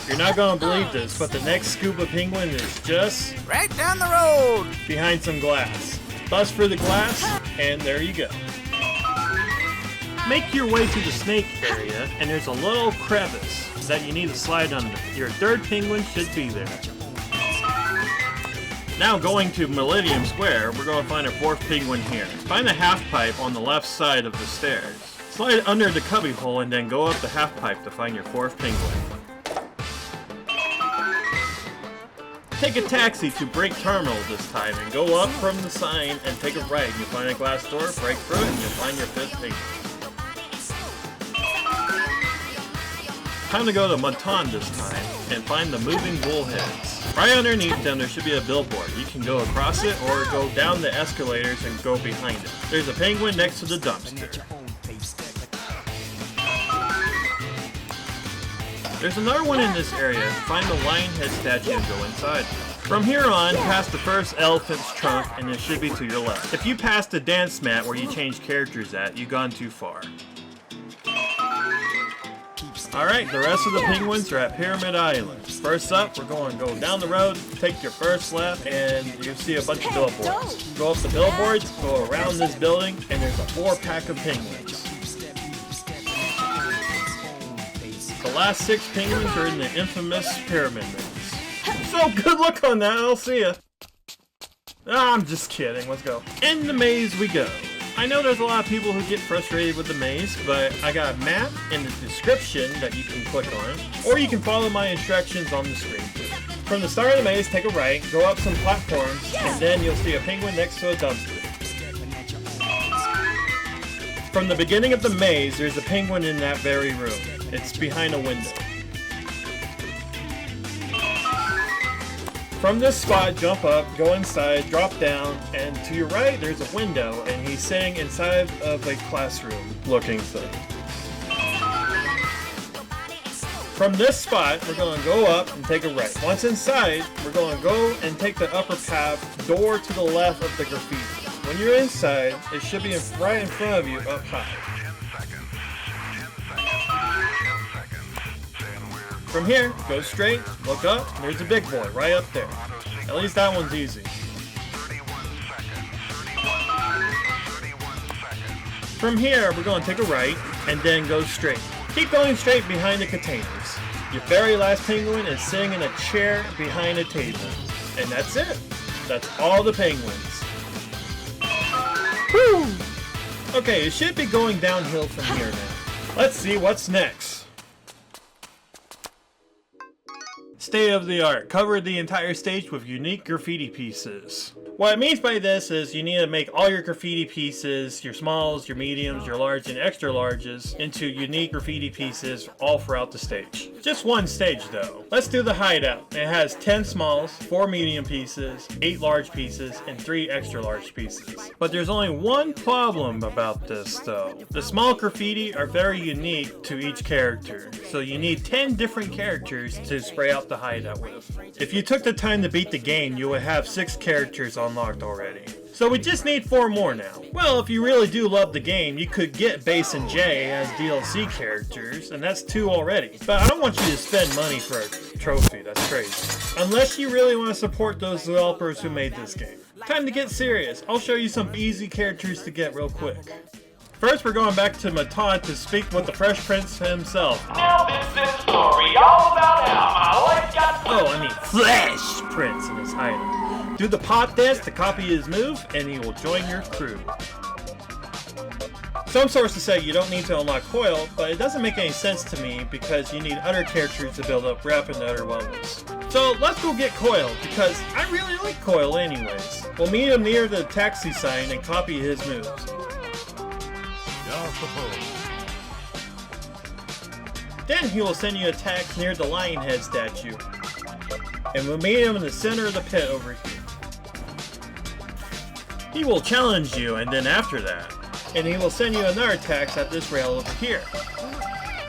You're not gonna believe this, but the next scuba penguin is just right down the road behind some glass. Bust through the glass, and there you go. Make your way to the snake area, and there's a little crevice that you need to slide under. Your third penguin should be there. Now going to Millennium Square, we're going to find our fourth penguin here. Find the half pipe on the left side of the stairs. Slide under the cubbyhole and then go up the half pipe to find your fourth penguin. Take a taxi to Brake Terminal this time and go up from the sign and take a right. You'll find a glass door, break through it, and you'll find your fifth penguin. Time to go to Matan this time and find the moving bullheads. Right underneath them there should be a billboard. You can go across it or go down the escalators and go behind it. There's a penguin next to the dumpster. There's another one in this area. Find the lion head statue and go inside. From here on, past the first elephant's trunk and it should be to your left. If you pass the dance mat where you change characters at, you've gone too far. Alright, the rest of the penguins are at Pyramid Island. First up, we're going to go down the road, take your first left, and you'll see a bunch of billboards. Go up the billboards, go around this building, and there's a 4-pack of penguins. The last 6 penguins are in the infamous Pyramid Maze. So good luck on that, I'll see ya. I'm just kidding, let's go. In the maze we go. I know there's a lot of people who get frustrated with the maze, but I got a map in the description that you can click on, or you can follow my instructions on the screen. From the start of the maze, take a right, go up some platforms, and then you'll see a penguin next to a dumpster. From the beginning of the maze, there's a penguin in that very room. It's behind a window. From this spot, jump up, go inside, drop down, and to your right there's a window, and he's sitting inside of a classroom looking thing. From this spot, we're going to go up and take a right. Once inside, we're going to go and take the upper path, door to the left of the graffiti. When you're inside, it should be right in front of you, up high. From here, go straight, look up, and there's a big boy right up there. At least that one's easy. From here, we're going to take a right, and then go straight. Keep going straight behind the containers. Your very last penguin is sitting in a chair behind a table. And that's it. That's all the penguins. Woo! Okay, it should be going downhill from here now. Let's see what's next. State of the art. Cover the entire stage with unique graffiti pieces. What it means by this is you need to make all your graffiti pieces, your smalls, your mediums, your large and extra larges, into unique graffiti pieces all throughout the stage. Just one stage though. Let's do the hideout. It has 10 smalls, 4 medium pieces, 8 large pieces, and 3 extra large pieces. But there's only one problem about this though. The small graffiti are very unique to each character, so you need 10 different characters to spray out the hideout with. If you took the time to beat the game, you would have 6 characters unlocked already. So we just need 4 more now. Well, if you really do love the game, you could get Bass and Jay as DLC characters, and that's 2 already. But I don't want you to spend money for a trophy, that's crazy. Unless you really want to support those developers who made this game. Time to get serious. I'll show you some easy characters to get real quick. First, we're going back to Matan to speak with the Fresh Prince himself. Now this is a story all about how my life got... Oh, I mean Flesh Prince in his hideout. Do the pop dance to copy his move, and he will join your crew. Some sources say you don't need to unlock Coil, but it doesn't make any sense to me because you need other characters to build up rep in the other levels. So let's go get Coil, because I really like Coil anyways. We'll meet him near the taxi sign and copy his moves. Then he will send you attacks near the lion head statue. And we'll meet him in the center of the pit over here. He will challenge you, and then after that, and he will send you another attacks at this rail over here.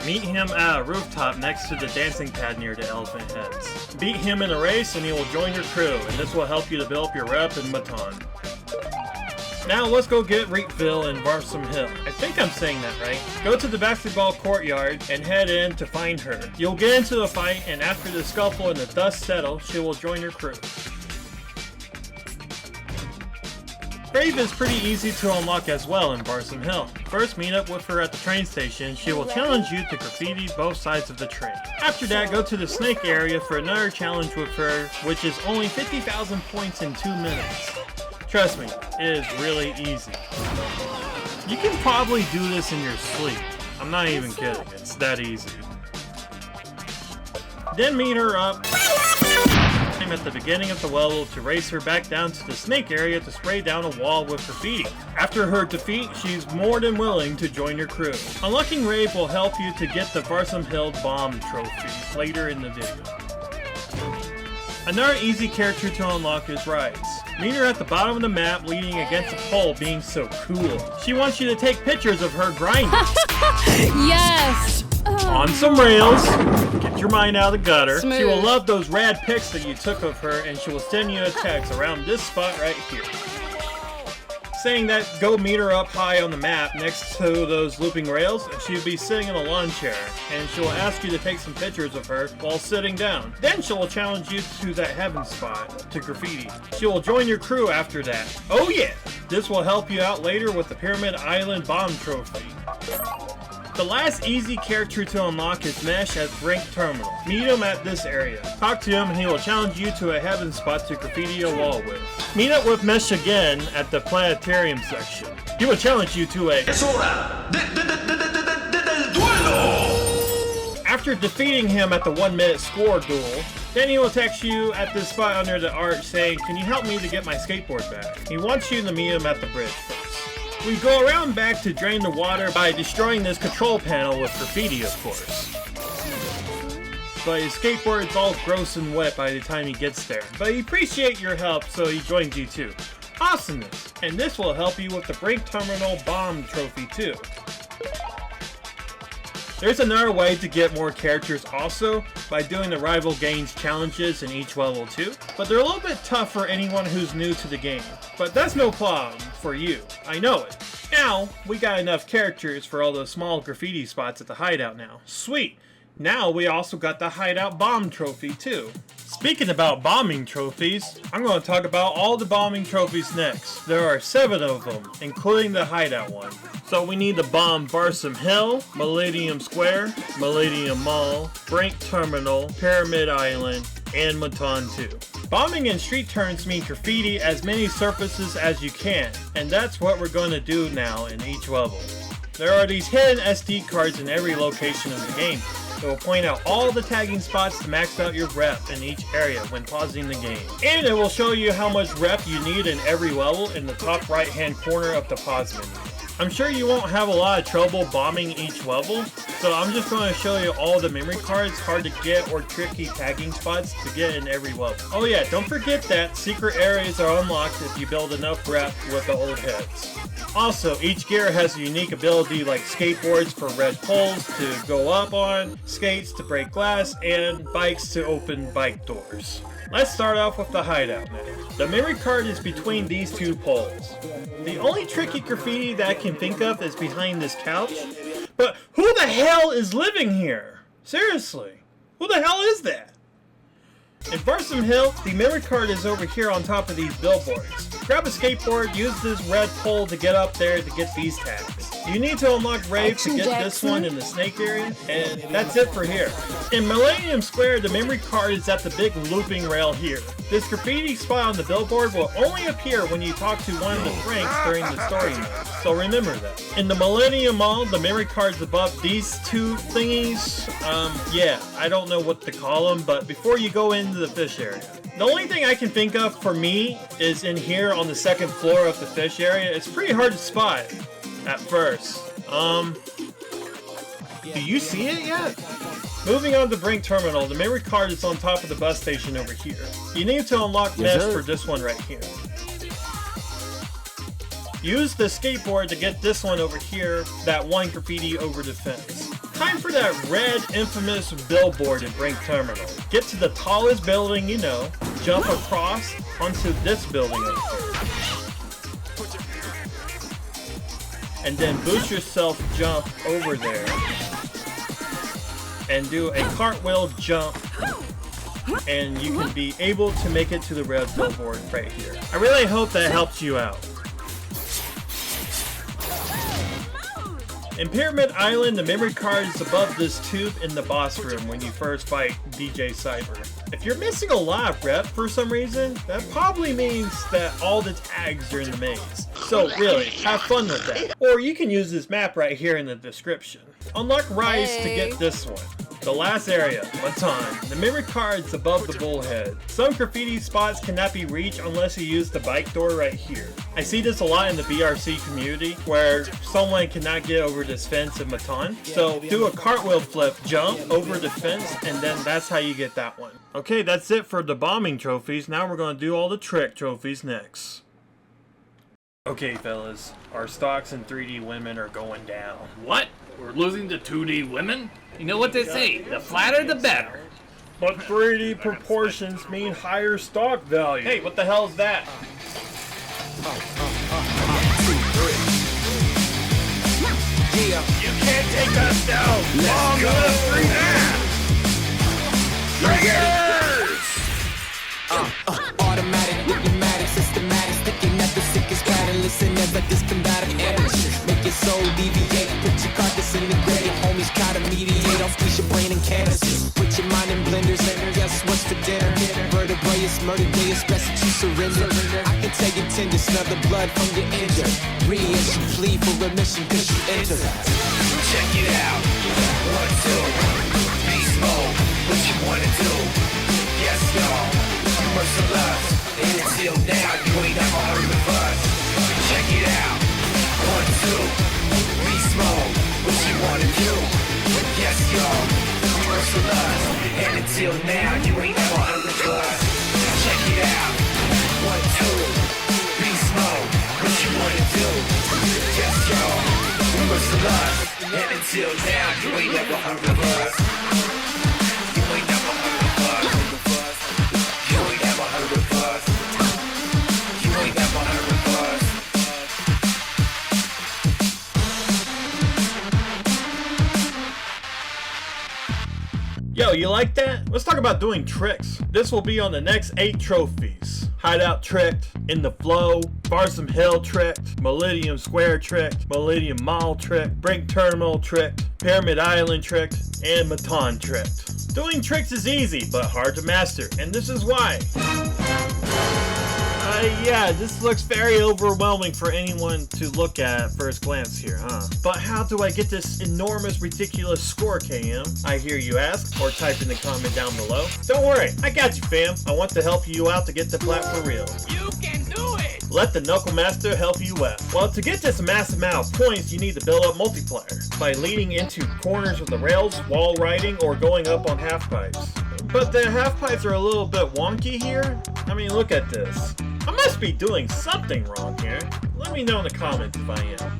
Meet him at a rooftop next to the dancing pad near the elephant heads. Beat him in a race and he will join your crew, and this will help you to build up your rep in Matan. Now let's go get Reetville and Varsum Hill. I think I'm saying that right. Go to the basketball courtyard and head in to find her. You'll get into a fight, and after the scuffle and the dust settle, she will join your crew. Brave is pretty easy to unlock as well in Varsum Hill. First, meet up with her at the train station. She will challenge you to graffiti both sides of the train. After that, go to the snake area for another challenge with her, which is only 50,000 points in 2 minutes. Trust me, it is really easy. You can probably do this in your sleep. I'm not even kidding, it's that easy. Then meet her up at the beginning of the level to race her back down to the snake area to spray down a wall with graffiti. After her defeat, she's more than willing to join your crew. Unlocking Rave will help you to get the Varsum Hill Bomb trophy later in the video. Another easy character to unlock is Rise. Meet her at the bottom of the map leaning against a pole being so cool. She wants you to take pictures of her grinding. Yes! On some rails, get your mind out of the gutter. Smooth. She will love those rad pics that you took of her, and she will send you a text around this spot right here, saying that go meet her up high on the map next to those looping rails. She'll be sitting in a lawn chair, and she will ask you to take some pictures of her while sitting down. Then she will challenge you to that heaven spot to graffiti. She will join your crew after that. Oh yeah! This will help you out later with the Pyramid Island Bomb Trophy. The last easy character to unlock is Mesh at Brink Terminal. Meet him at this area. Talk to him and he will challenge you to a heaven spot to graffiti a wall with. Meet up with Mesh again at the planetarium section. He will challenge you to a After defeating him at the 1 minute score duel, then he will text you at this spot under the arch saying, "Can you help me to get my skateboard back?" He wants you to meet him at the bridge first. We go around back to drain the water by destroying this control panel with graffiti, of course. But his skateboard's all gross and wet by the time he gets there. But he appreciates your help, so he joins you too. Awesomeness! And this will help you with the Brink Terminal Bomb Trophy too. There's another way to get more characters also, by doing the rival games challenges in each level too, but they're a little bit tough for anyone who's new to the game. But that's no problem for you, I know it. Now, we got enough characters for all those small graffiti spots at the hideout now. Sweet! Now we also got the hideout bomb trophy too. Speaking about bombing trophies, I'm going to talk about all the bombing trophies next. There are 7 of them, including the hideout one. So we need to bomb Barsom Hill, Millennium Square, Millennium Mall, Brink Terminal, Pyramid Island, and Matan 2. Bombing and street turns mean graffiti as many surfaces as you can, and that's what we're going to do now in each level. There are these hidden SD cards in every location of the game. It will point out all the tagging spots to max out your rep in each area when pausing the game. And it will show you how much rep you need in every level in the top right hand corner of the pause menu. I'm sure you won't have a lot of trouble bombing each level, so I'm just going to show you all the memory cards, hard to get or tricky tagging spots to get in every level. Oh yeah, don't forget that secret areas are unlocked if you build enough rep with the old heads. Also, each gear has a unique ability like skateboards for red poles to go up on, skates to break glass, and bikes to open bike doors. Let's start off with the hideout now. The memory card is between these 2 poles. The only tricky graffiti that I can think of is behind this couch. But who the hell is living here? Seriously, who the hell is that? In Barsom Hill, the memory card is over here on top of these billboards. Grab a skateboard, use this red pole to get up there to get these tags. You need to unlock Rave to get this one in the snake area, and that's it for here. In Millennium Square, the memory card is at the big looping rail here. This graffiti spot on the billboard will only appear when you talk to one of the Franks during the story mode, so remember that. In the Millennium Mall, the memory card's above these 2 thingies. Yeah, I don't know what to call them, but before you go into the fish area. The only thing I can think of for me is in here on the 2nd floor of the fish area. It's pretty hard to spot at first. Do you see it yet? Moving on to Brink Terminal, the memory card is on top of the bus station over here. You need to unlock Mesh for this one right here. Use the skateboard to get this one over here, that one graffiti over the fence. Time for that red infamous billboard in Brink Terminal. Get to the tallest building you know, jump across onto this building over here. And then boost yourself jump over there. And do a cartwheel jump. And you can be able to make it to the red billboard right here. I really hope that helps you out. In Pyramid Island, the memory card is above this tube in the boss room when you first fight DJ Cyber. If you're missing a lot of rep for some reason, that probably means that all the tags are in the maze. So really, have fun with that. Or you can use this map right here in the description. Unlock Rise to get this one. The last area, baton. The memory card's above the bullhead. Some graffiti spots cannot be reached unless you use the bike door right here. I see this a lot in the BRC community where someone cannot get over this fence in baton. So do a cartwheel flip, jump over the fence, and then that's how you get that one. Okay, that's it for the bombing trophies. Now we're going to do all the trick trophies next. Okay, fellas, our stocks in 3D women are going down. What? We're losing to 2D women? You know what they say, the flatter the better. But 3D proportions mean higher stock value. Hey, what the hell is that? You can't take us down. Let's go. Automatic, diplomatic, systematic, sticking at the sickest pattern. Listen as I discombative amateur. Make your soul deviate, put your carcass in the grave. Homies gotta mediate, I'll squeeze your brain in canisters. Put your mind in blenders, guess what's for dinner? Vertebraeus, murder day, it's best that you surrender. I can tell you tender, smell the blood from your injury. Reissue, plead for remission, cause you enter. Check it out. 1, 2. Beast mode. What you wanna do? Yes, y'all. You merciless. And until now, you ain't never heard of us. Check it out. 1, 2. Beast mode. What you wanna do? Yes, y'all. You merciless. And until now, you ain't never heard of us. Check it out. 1, 2. Beast mode. What you wanna do? Yes, y'all. You merciless. And until now, you ain't never heard of us. You ain't never heard of us. You ain't never heard of us. You ain't never heard of us. Yo, you like that? Let's talk about doing tricks. This will be on the next 8 trophies. Hideout tricked, In the Flow, Barsom Hill tricked, Millennium Square tricked, Millennium Mall tricked, Brink Terminal tricked, Pyramid Island tricked, and Matan tricked. Doing tricks is easy, but hard to master, and this is why. Yeah, this looks very overwhelming for anyone to look at first glance here, huh? But how do I get this enormous, ridiculous score, KM? I hear you ask, or type in the comment down below. Don't worry, I got you, fam. I want to help you out to get the Plat for real. You can do it! Let the Knuckle Master help you out. Well, to get this massive amount of points, you need to build up multiplier by leading into corners of the rails, wall riding, or going up on half pipes. But the half pipes are a little bit wonky here. I mean, look at this. I must be doing something wrong here. Let me know in the comments if I am.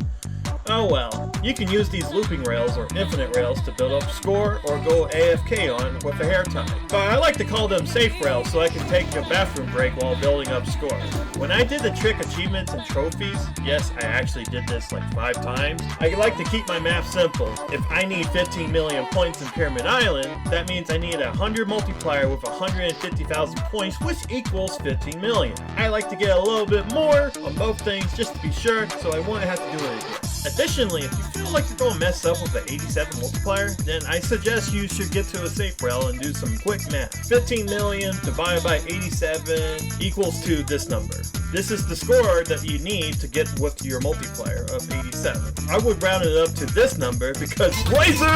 Oh well, you can use these looping rails or infinite rails to build up score or go AFK on with a hair tie. But I like to call them safe rails so I can take a bathroom break while building up score. When I did the trick achievements and trophies, yes, I actually did this like 5 times, I like to keep my math simple. If I need 15 million points in Pyramid Island, that means I need a 100 multiplier with 150,000 points, which equals 15 million. I like to get a little bit more on both things just to be sure, so I won't have to do it again. Additionally, if you feel like you're going to mess up with the 87 multiplier, then I suggest you should get to a safe rail and do some quick math. 15 million divided by 87 equals to this number. This is the score that you need to get with your multiplier of 87. I would round it up to this number because Blazer!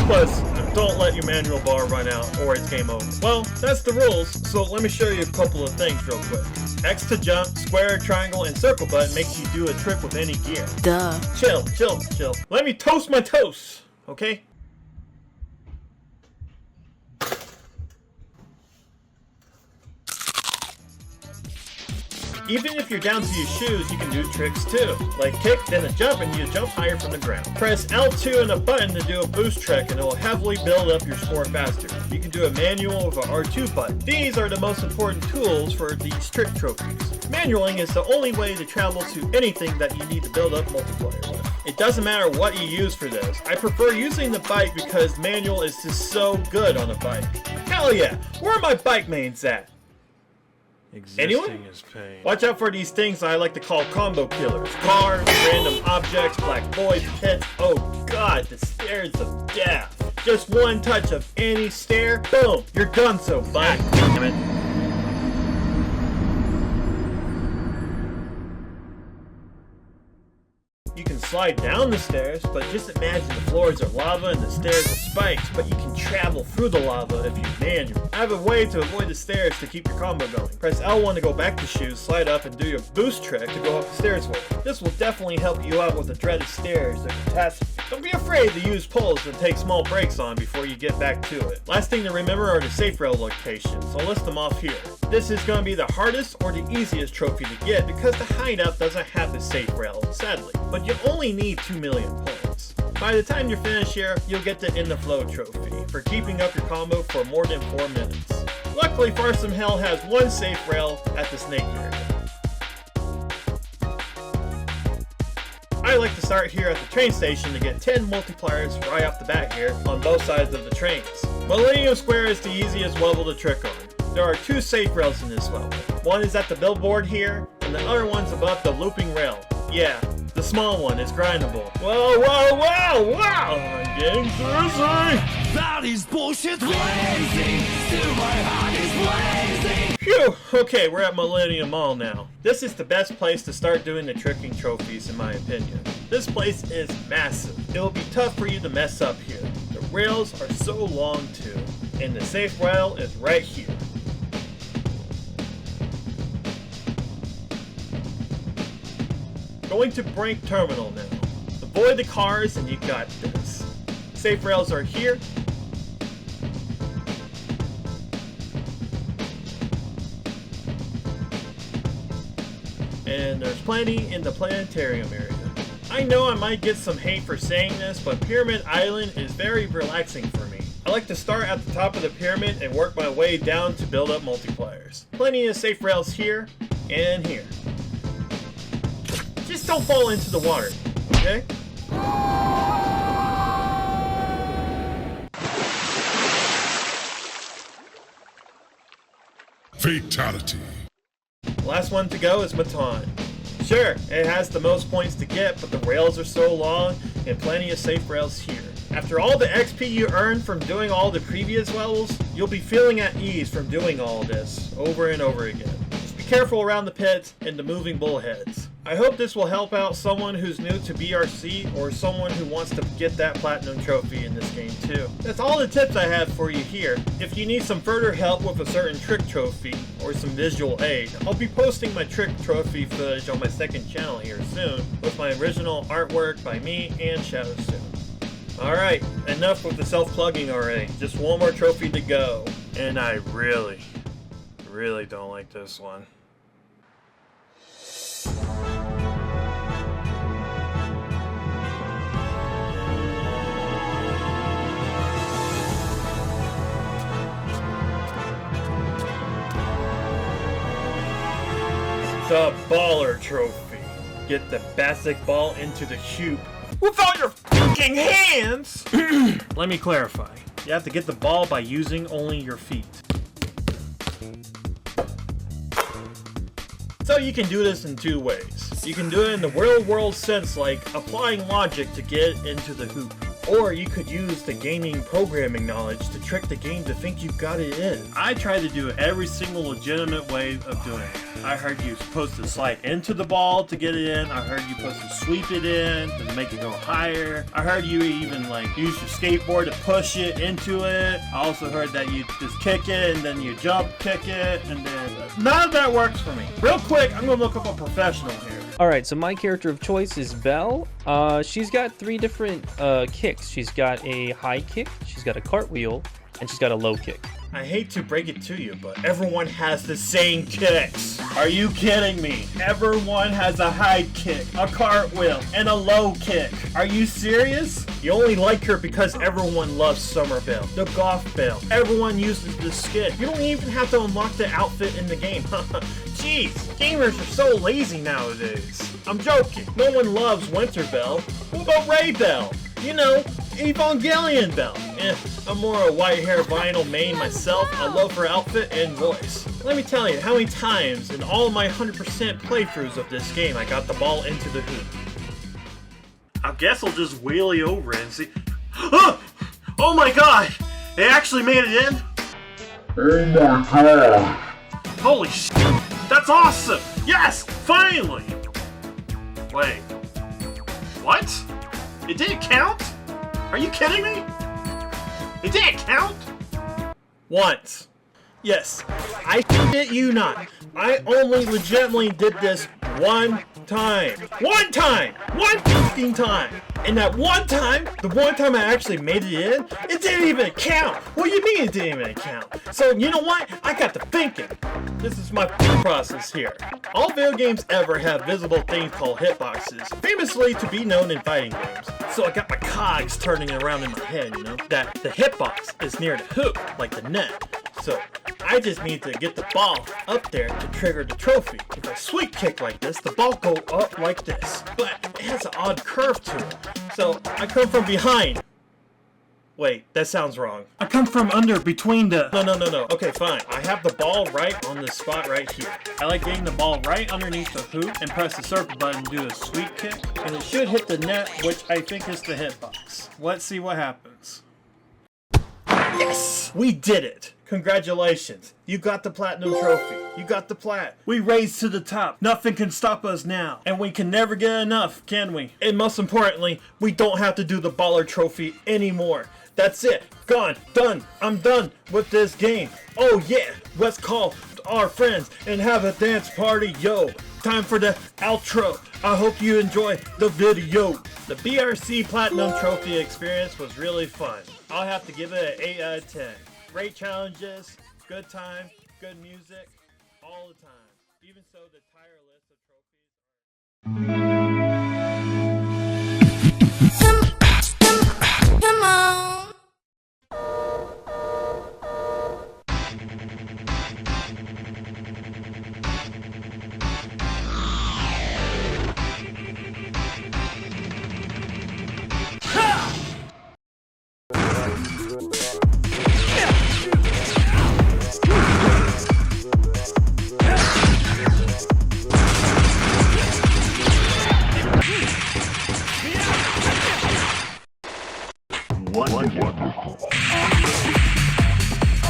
Plus, don't let your manual bar run out or it's game over. Well, that's the rules, so let me show you a couple of things real quick. X to jump, square, triangle, and circle button makes you do a trick with any gear. Duh. Chill. Let me toast my toast, okay? Even if you're down to your shoes, you can do tricks too. Like kick, then a jump, and you jump higher from the ground. Press L2 and a button to do a boost trick, and it will heavily build up your score faster. You can do a manual with an R2 button. These are the most important tools for these trick trophies. Manualing is the only way to travel to anything that you need to build up multiplier with. It doesn't matter what you use for this. I prefer using the bike because manual is just so good on a bike. Hell yeah, where are my bike mains at? Anyone? Is pain. Watch out for these things I like to call combo killers. Cars, random objects, black voids, pets. Oh god, the stairs of death. Just one touch of any stair, boom, you're done so, bud. Damn it. You can slide down the stairs, but just imagine the floors are lava and the stairs are spikes, but you can travel through the lava if you manual. I have a way to avoid the stairs to keep your combo going. Press L1 to go back to shoes, slide up, and do your boost trick to go up the stairs with. This will definitely help you out with the dreaded stairs or catastrophe. Don't be afraid to use pulls and take small breaks on before you get back to it. Last thing to remember are the safe rail locations. I'll list them off here. This is going to be the hardest or the easiest trophy to get because the hideout doesn't have the safe rail, sadly. But you only need 2 million points. By the time you're finished here, you'll get the In the Flow trophy for keeping up your combo for more than 4 minutes. Luckily, Farsome Hell has one safe rail at the snake area. I like to start here at the train station to get 10 multipliers right off the bat here on both sides of the trains. Millennium Square is the easiest level to trick on. There are 2 safe rails in this level. One is at the billboard here, and the other one's above the looping rail. Yeah, the small one is grindable. Whoa, whoa, whoa, wow! I'm getting thirsty! That is bullshit blazing! Still my heart is blazing! Phew! Okay, we're at Millennium Mall now. This is the best place to start doing the tricking trophies in my opinion. This place is massive. It will be tough for you to mess up here. The rails are so long too, and the safe rail is right here. Going to Brink Terminal now. Avoid the cars and you got this. Safe rails are here. And there's plenty in the planetarium area. I know I might get some hate for saying this, but Pyramid Island is very relaxing for me. I like to start at the top of the pyramid and work my way down to build up multipliers. Plenty of safe rails here and here. Just don't fall into the water, okay? Fatality. Last one to go is Matan. Sure, it has the most points to get, but the rails are so long and plenty of safe rails here. After all the XP you earned from doing all the previous levels, you'll be feeling at ease from doing all this over and over again. Just be careful around the pits and the moving bullheads. I hope this will help out someone who's new to BRC or someone who wants to get that platinum trophy in this game too. That's all the tips I have for you here. If you need some further help with a certain trick trophy or some visual aid, I'll be posting my trick trophy footage on my second channel here soon with my original artwork by me and Shadow Soon. Alright, enough with the self-plugging already. Just one more trophy to go. And I really don't like this one. The Baller Trophy. Get the basic ball into the hoop without your fucking hands! Let me clarify. You have to get the ball by using only your feet. So you can do this in 2 ways. You can do it in the real world sense, like applying logic to get into the hoop. Or you could use the gaming programming knowledge to trick the game to think you got it in. I try to do every single legitimate way of doing it. I heard you're supposed to slide into the ball to get it in. I heard you're supposed to sweep it in to make it go higher. I heard you even like use your skateboard to push it into it. I also heard that you just kick it and then you jump kick it, and then none of that works for me. Real quick, I'm gonna look up a professional here. Alright, so my character of choice is Belle. She's got 3 different kicks. She's got a high kick, she's got a cartwheel, and she's got a low kick. I hate to break it to you, but everyone has the same kicks. Are you kidding me? Everyone has a high kick, a cartwheel, and a low kick. Are you serious? You only like her because everyone loves Summer Belle, the Goth Belle. Everyone uses this skin. You don't even have to unlock the outfit in the game. Jeez, gamers are so lazy nowadays. I'm joking. No one loves Winter Belle. What about Ray Belle? You know, Evangelion Belle. I'm more a white hair vinyl main myself. I love her outfit and voice. Let me tell you how many times in all my 100% playthroughs of this game I got the ball into the hoop. I guess I'll just wheelie over it and see. Oh my god! They actually made it in? Oh my god! Holy shit! That's awesome! Yes! Finally! Wait. What? It didn't count? Are you kidding me? It didn't count? Once. Yes, I shit you not. I only legitimately did this one time. One time! One fucking time! And that one time, the one time I actually made it in, it didn't even count! What do you mean it didn't even count? So you know what? I got to thinking. This is my process here. All video games ever have visible things called hitboxes, famously to be known in fighting games. So I got my cogs turning around in my head, you know, that the hitbox is near the hoop, like the net. So I just need to get the ball up there to trigger the trophy. If I sweep kick like this, the ball go up like this. But it has an odd curve to it. So I come from behind. Wait, that sounds wrong. I come from under between the... No. Okay, fine. I have the ball right on the spot right here. I like getting the ball right underneath the hoop and press the circle button to do a sweep kick. And it should hit the net, which I think is the hitbox. Let's see what happens. Yes! We did it! Congratulations. You got the platinum trophy. You got the plat. We raised to the top. Nothing can stop us now. And we can never get enough, can we? And most importantly, we don't have to do the baller trophy anymore. That's it. Gone. Done. I'm done with this game. Oh yeah. Let's call our friends and have a dance party. Yo. Time for the outro. I hope you enjoy the video. The BRC Platinum Trophy experience was really fun. I'll have to give it an 8 out of 10. Great challenges, good time, good music, all the time. Even so, the entire list of trophies. Come on.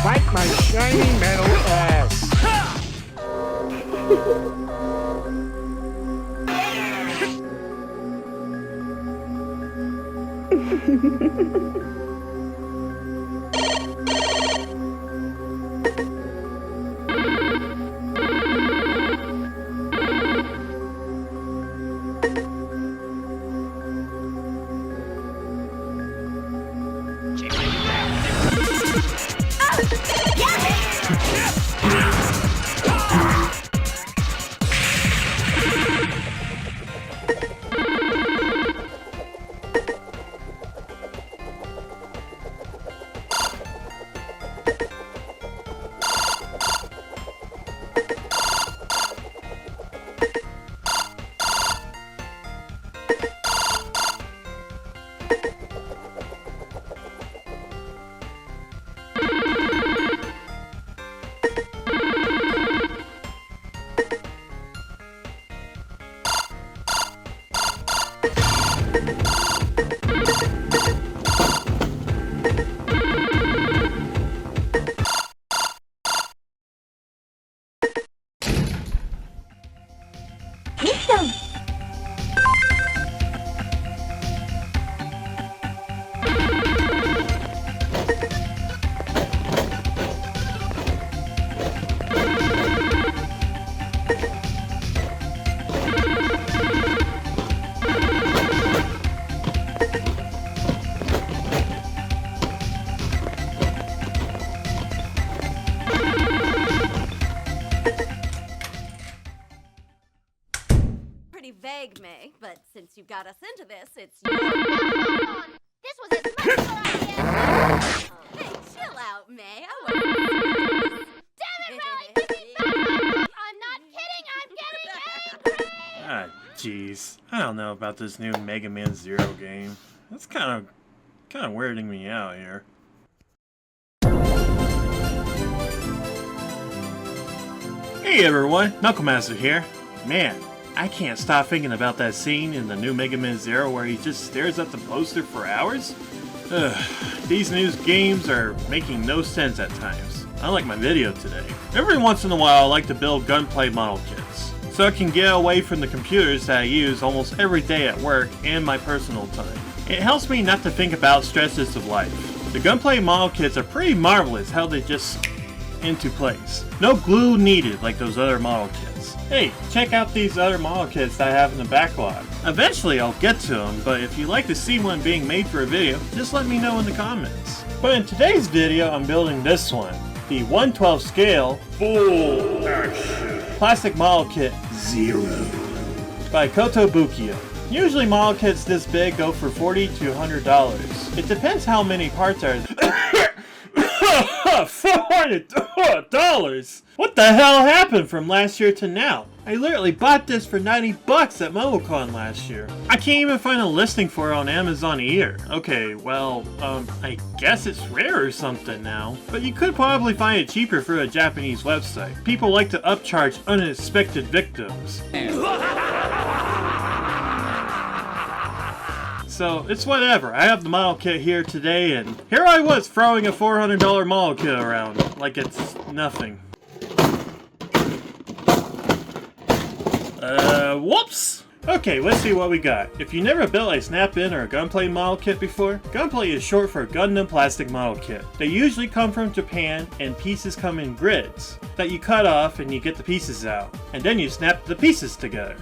Fight my shiny metal ass. Vague, May, but since you got us into this, it's your... This was his personal idea! Hey, chill out, May. I wasn't... Damn it, Riley! Give me back! I'm not kidding! I'm getting angry! Ah, jeez. I don't know about this new Megaman Zero game. That's kind of weirding me out here. Hey everyone, Knuckle here. Man, I can't stop thinking about that scene in the new Mega Man Zero where he just stares at the poster for hours. Ugh, these new games are making no sense at times. Unlike my video today. Every once in a while I like to build gunplay model kits. so I can get away from the computers that I use almost every day at work and my personal time. It helps me not to think about stresses of life. The Gunplay model kits are pretty marvelous how they just into place. No glue needed like those other model kits. Hey, check out these other model kits that I have in the backlog. Eventually I'll get to them, but if you'd like to see one being made for a video, just let me know in the comments. But in today's video, I'm building this one. The 1/12 scale full action plastic model kit 0 by Kotobukiya. Usually model kits this big go for $40 to $100. It depends how many parts are $400? What the hell happened from last year to now? I literally bought this for 90 bucks at MomoCon last year. I can't even find a listing for it on Amazon either. Okay, well, I guess it's rare or something now. But you could probably find it cheaper for a Japanese website. People like to upcharge unexpected victims. So, it's whatever. I have the model kit here today, and here I was throwing a $400 model kit around like it's nothing. Whoops! Okay, let's see what we got. If you never built a snap-in or a Gunplay model kit before, Gunplay is short for Gundam Plastic Model Kit. They usually come from Japan, and pieces come in grids that you cut off and you get the pieces out. And then you snap the pieces together.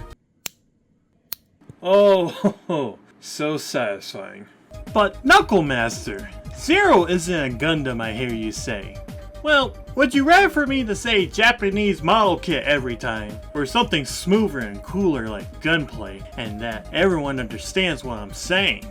Oh, so satisfying. But Knuckle Master, 0 isn't a Gundam, I hear you say. Well, would you rather for me to say Japanese model kit every time, or something smoother and cooler like Gunplay, and that everyone understands what I'm saying?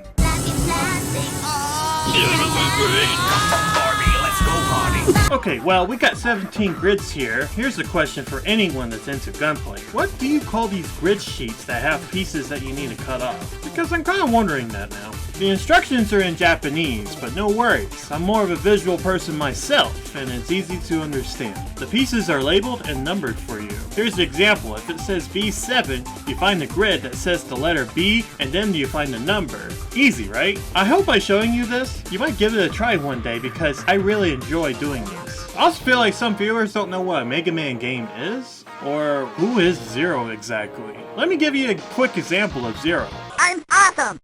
Okay, well, we got 17 grids here. Here's a question for anyone that's into Gunplay. What do you call these grid sheets that have pieces that you need to cut off? Because I'm kind of wondering that now. The instructions are in Japanese, but no worries. I'm more of a visual person myself, and it's easy to understand. The pieces are labeled and numbered for you. Here's an example. If it says B7, you find the grid that says the letter B, and then you find the number. Easy, right? I hope by showing you this, you might give it a try one day because I really enjoy doing this. I also feel like some viewers don't know what a Megaman game is, or who is 0 exactly. Let me give you a quick example of 0. I'm awesome!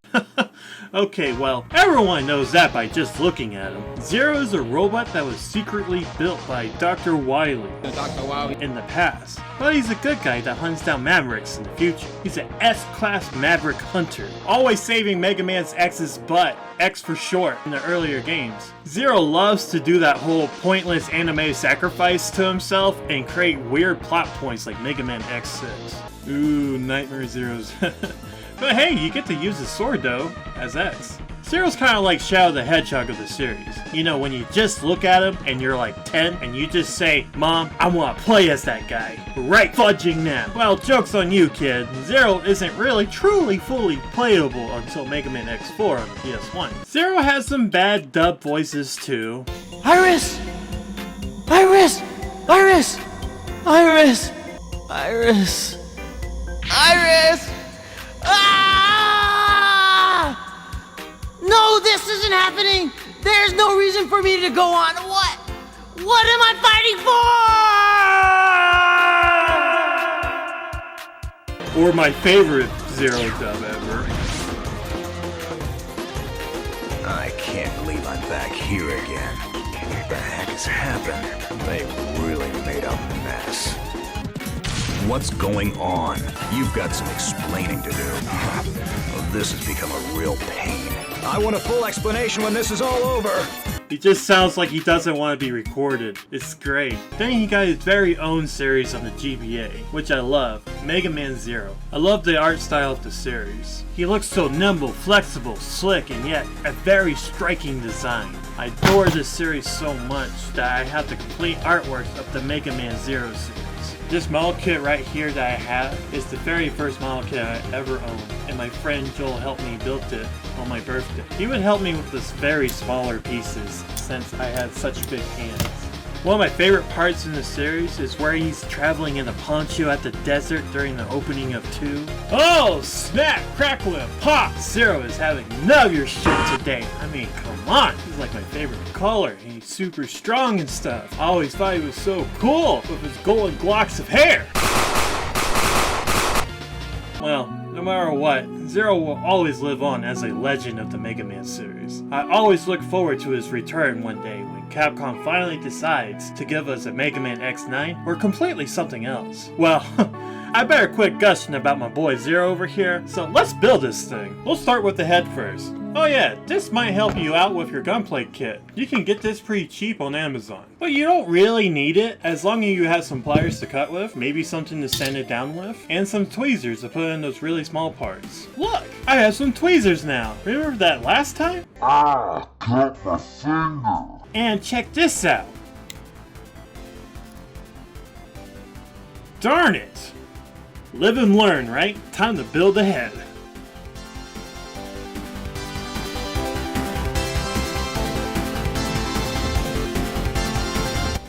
Okay, well, everyone knows that by just looking at him. 0 is a robot that was secretly built by Dr. Wily in the past. But he's a good guy that hunts down Mavericks in the future. He's an S-class Maverick hunter, always saving Mega Man's X's butt, X for short, in the earlier games. 0 loves to do that whole pointless anime sacrifice to himself and create weird plot points like Mega Man X6. Ooh, Nightmare 0's. But hey, you get to use his sword though, as X. 0's kind of like Shadow the Hedgehog of the series. You know, when you just look at him and you're like 10 and you just say, Mom, I want to play as that guy. Right fudging now. Well, joke's on you, kid. 0 isn't really truly fully playable until Mega Man X4 on the PS1. 0 has some bad dub voices too. Iris! Iris! Iris! Iris! Iris! Iris! Ah! No, this isn't happening! There's no reason for me to go on. What? What am I fighting for? Or my favorite 0 dub ever. I can't believe I'm back here again. What the heck has happened? They really made a mess. What's going on? You've got some explaining to do. Oh, this has become a real pain. I want a full explanation when this is all over. He just sounds like he doesn't want to be recorded. It's great. Then he got his very own series on the GBA, which I love, Mega Man 0. I love the art style of the series. He looks so nimble, flexible, slick, and yet a very striking design. I adore this series so much that I have the complete artwork of the Mega Man 0 series. This model kit right here that I have is the very first model kit I ever owned, and my friend Joel helped me build it on my birthday. He would help me with this very smaller pieces since I had such big hands. One of my favorite parts in the series is where he's traveling in a poncho at the desert during the opening of 2. Oh, snap, crackle, and pop! 0 is having none of your shit today. I mean, come on. He's like my favorite color. He's super strong and stuff. I always thought he was so cool with his golden glocks of hair. Well, no matter what, Zero will always live on as a legend of the Mega Man series. I always look forward to his return one day when Capcom finally decides to give us a Mega Man X9 or completely something else. Well, I better quit gushing about my boy Zero over here, so let's build this thing. We'll start with the head first. Oh yeah, this might help you out with your gunplay kit. You can get this pretty cheap on Amazon. But you don't really need it, as long as you have some pliers to cut with, maybe something to sand it down with, and some tweezers to put in those really small parts. Look, I have some tweezers now. Remember that last time? Ah, cut my finger. And check this out. Darn it! Live and learn, right? Time to build a head.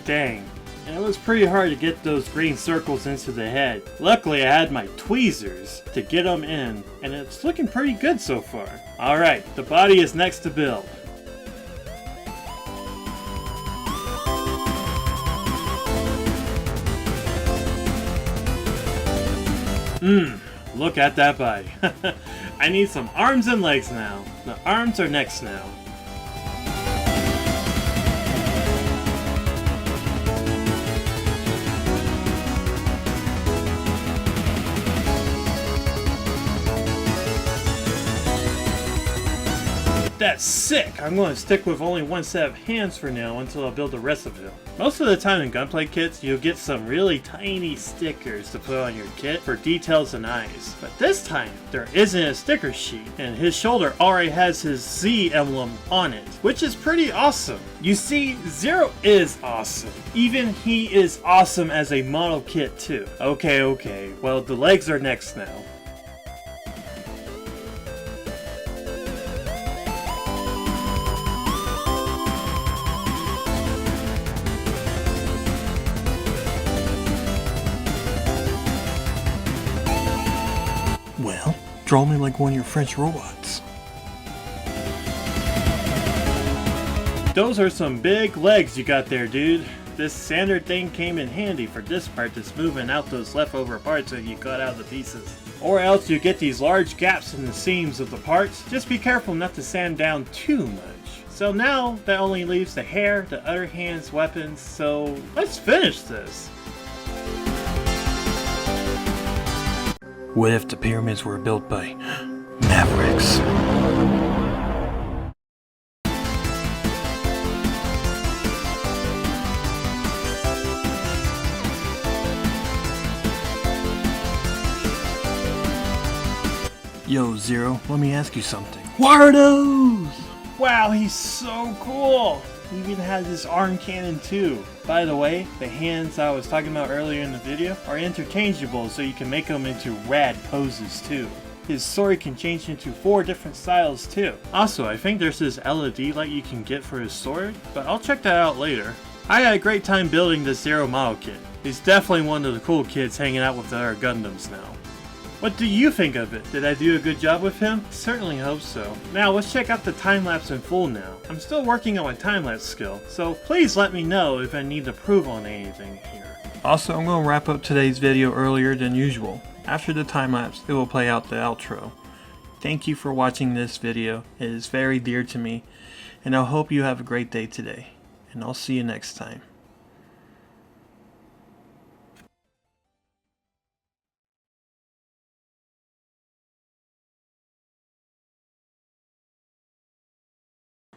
Dang, and it was pretty hard to get those green circles into the head. Luckily I had my tweezers to get them in, and it's looking pretty good so far. Alright, the body is next to build. Look at that body. I need some arms and legs now. The arms are next now. That's sick! I'm going to stick with only one set of hands for now until I build the rest of it. Most of the time in gunplay kits, you'll get some really tiny stickers to put on your kit for details and eyes. But this time, there isn't a sticker sheet, and his shoulder already has his Z emblem on it, which is pretty awesome. You see, Zero is awesome. Even he is awesome as a model kit too. Okay, well the legs are next now. Well, draw me like one of your French robots. Those are some big legs you got there, dude. This sander thing came in handy for this part that's moving out those leftover parts that you cut out of the pieces. Or else you get these large gaps in the seams of the parts. Just be careful not to sand down too much. So now that only leaves the hair, the other hand's weapons, so let's finish this. What if the pyramids were built by Mavericks? Yo, Zero, let me ask you something. What are those? Wow, he's so cool! He even has his arm cannon too. By the way, the hands I was talking about earlier in the video are interchangeable, so you can make them into rad poses too. His sword can change into 4 different styles too. Also, I think there's this LED light you can get for his sword, but I'll check that out later. I had a great time building this Zero model kit. He's definitely one of the cool kids hanging out with the other Gundams now. What do you think of it? Did I do a good job with him? Certainly hope so. Now let's check out the time-lapse in full now. I'm still working on my time-lapse skill, so please let me know if I need to improve on anything here. Also, I'm going to wrap up today's video earlier than usual. After the time-lapse, it will play out the outro. Thank you for watching this video. It is very dear to me, and I hope you have a great day today. And I'll see you next time.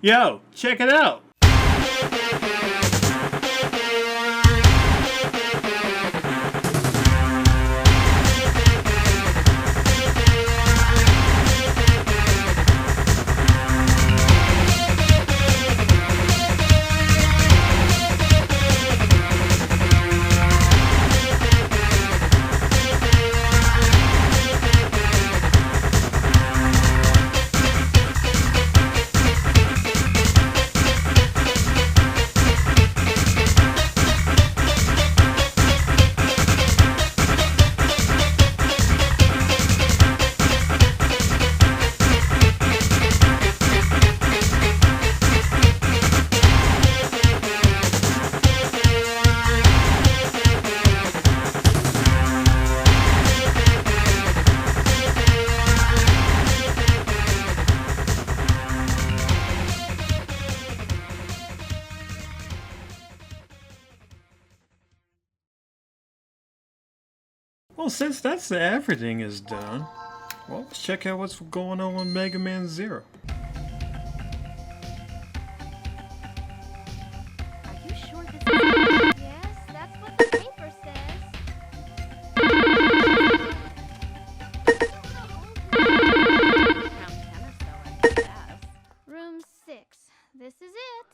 Yo, check it out! Well, since everything is done, well, let's check out what's going on with Mega Man Zero. Are you sure this is... Yes, that's what the paper says. Around 10 or so, I guess. Room 6. This is it.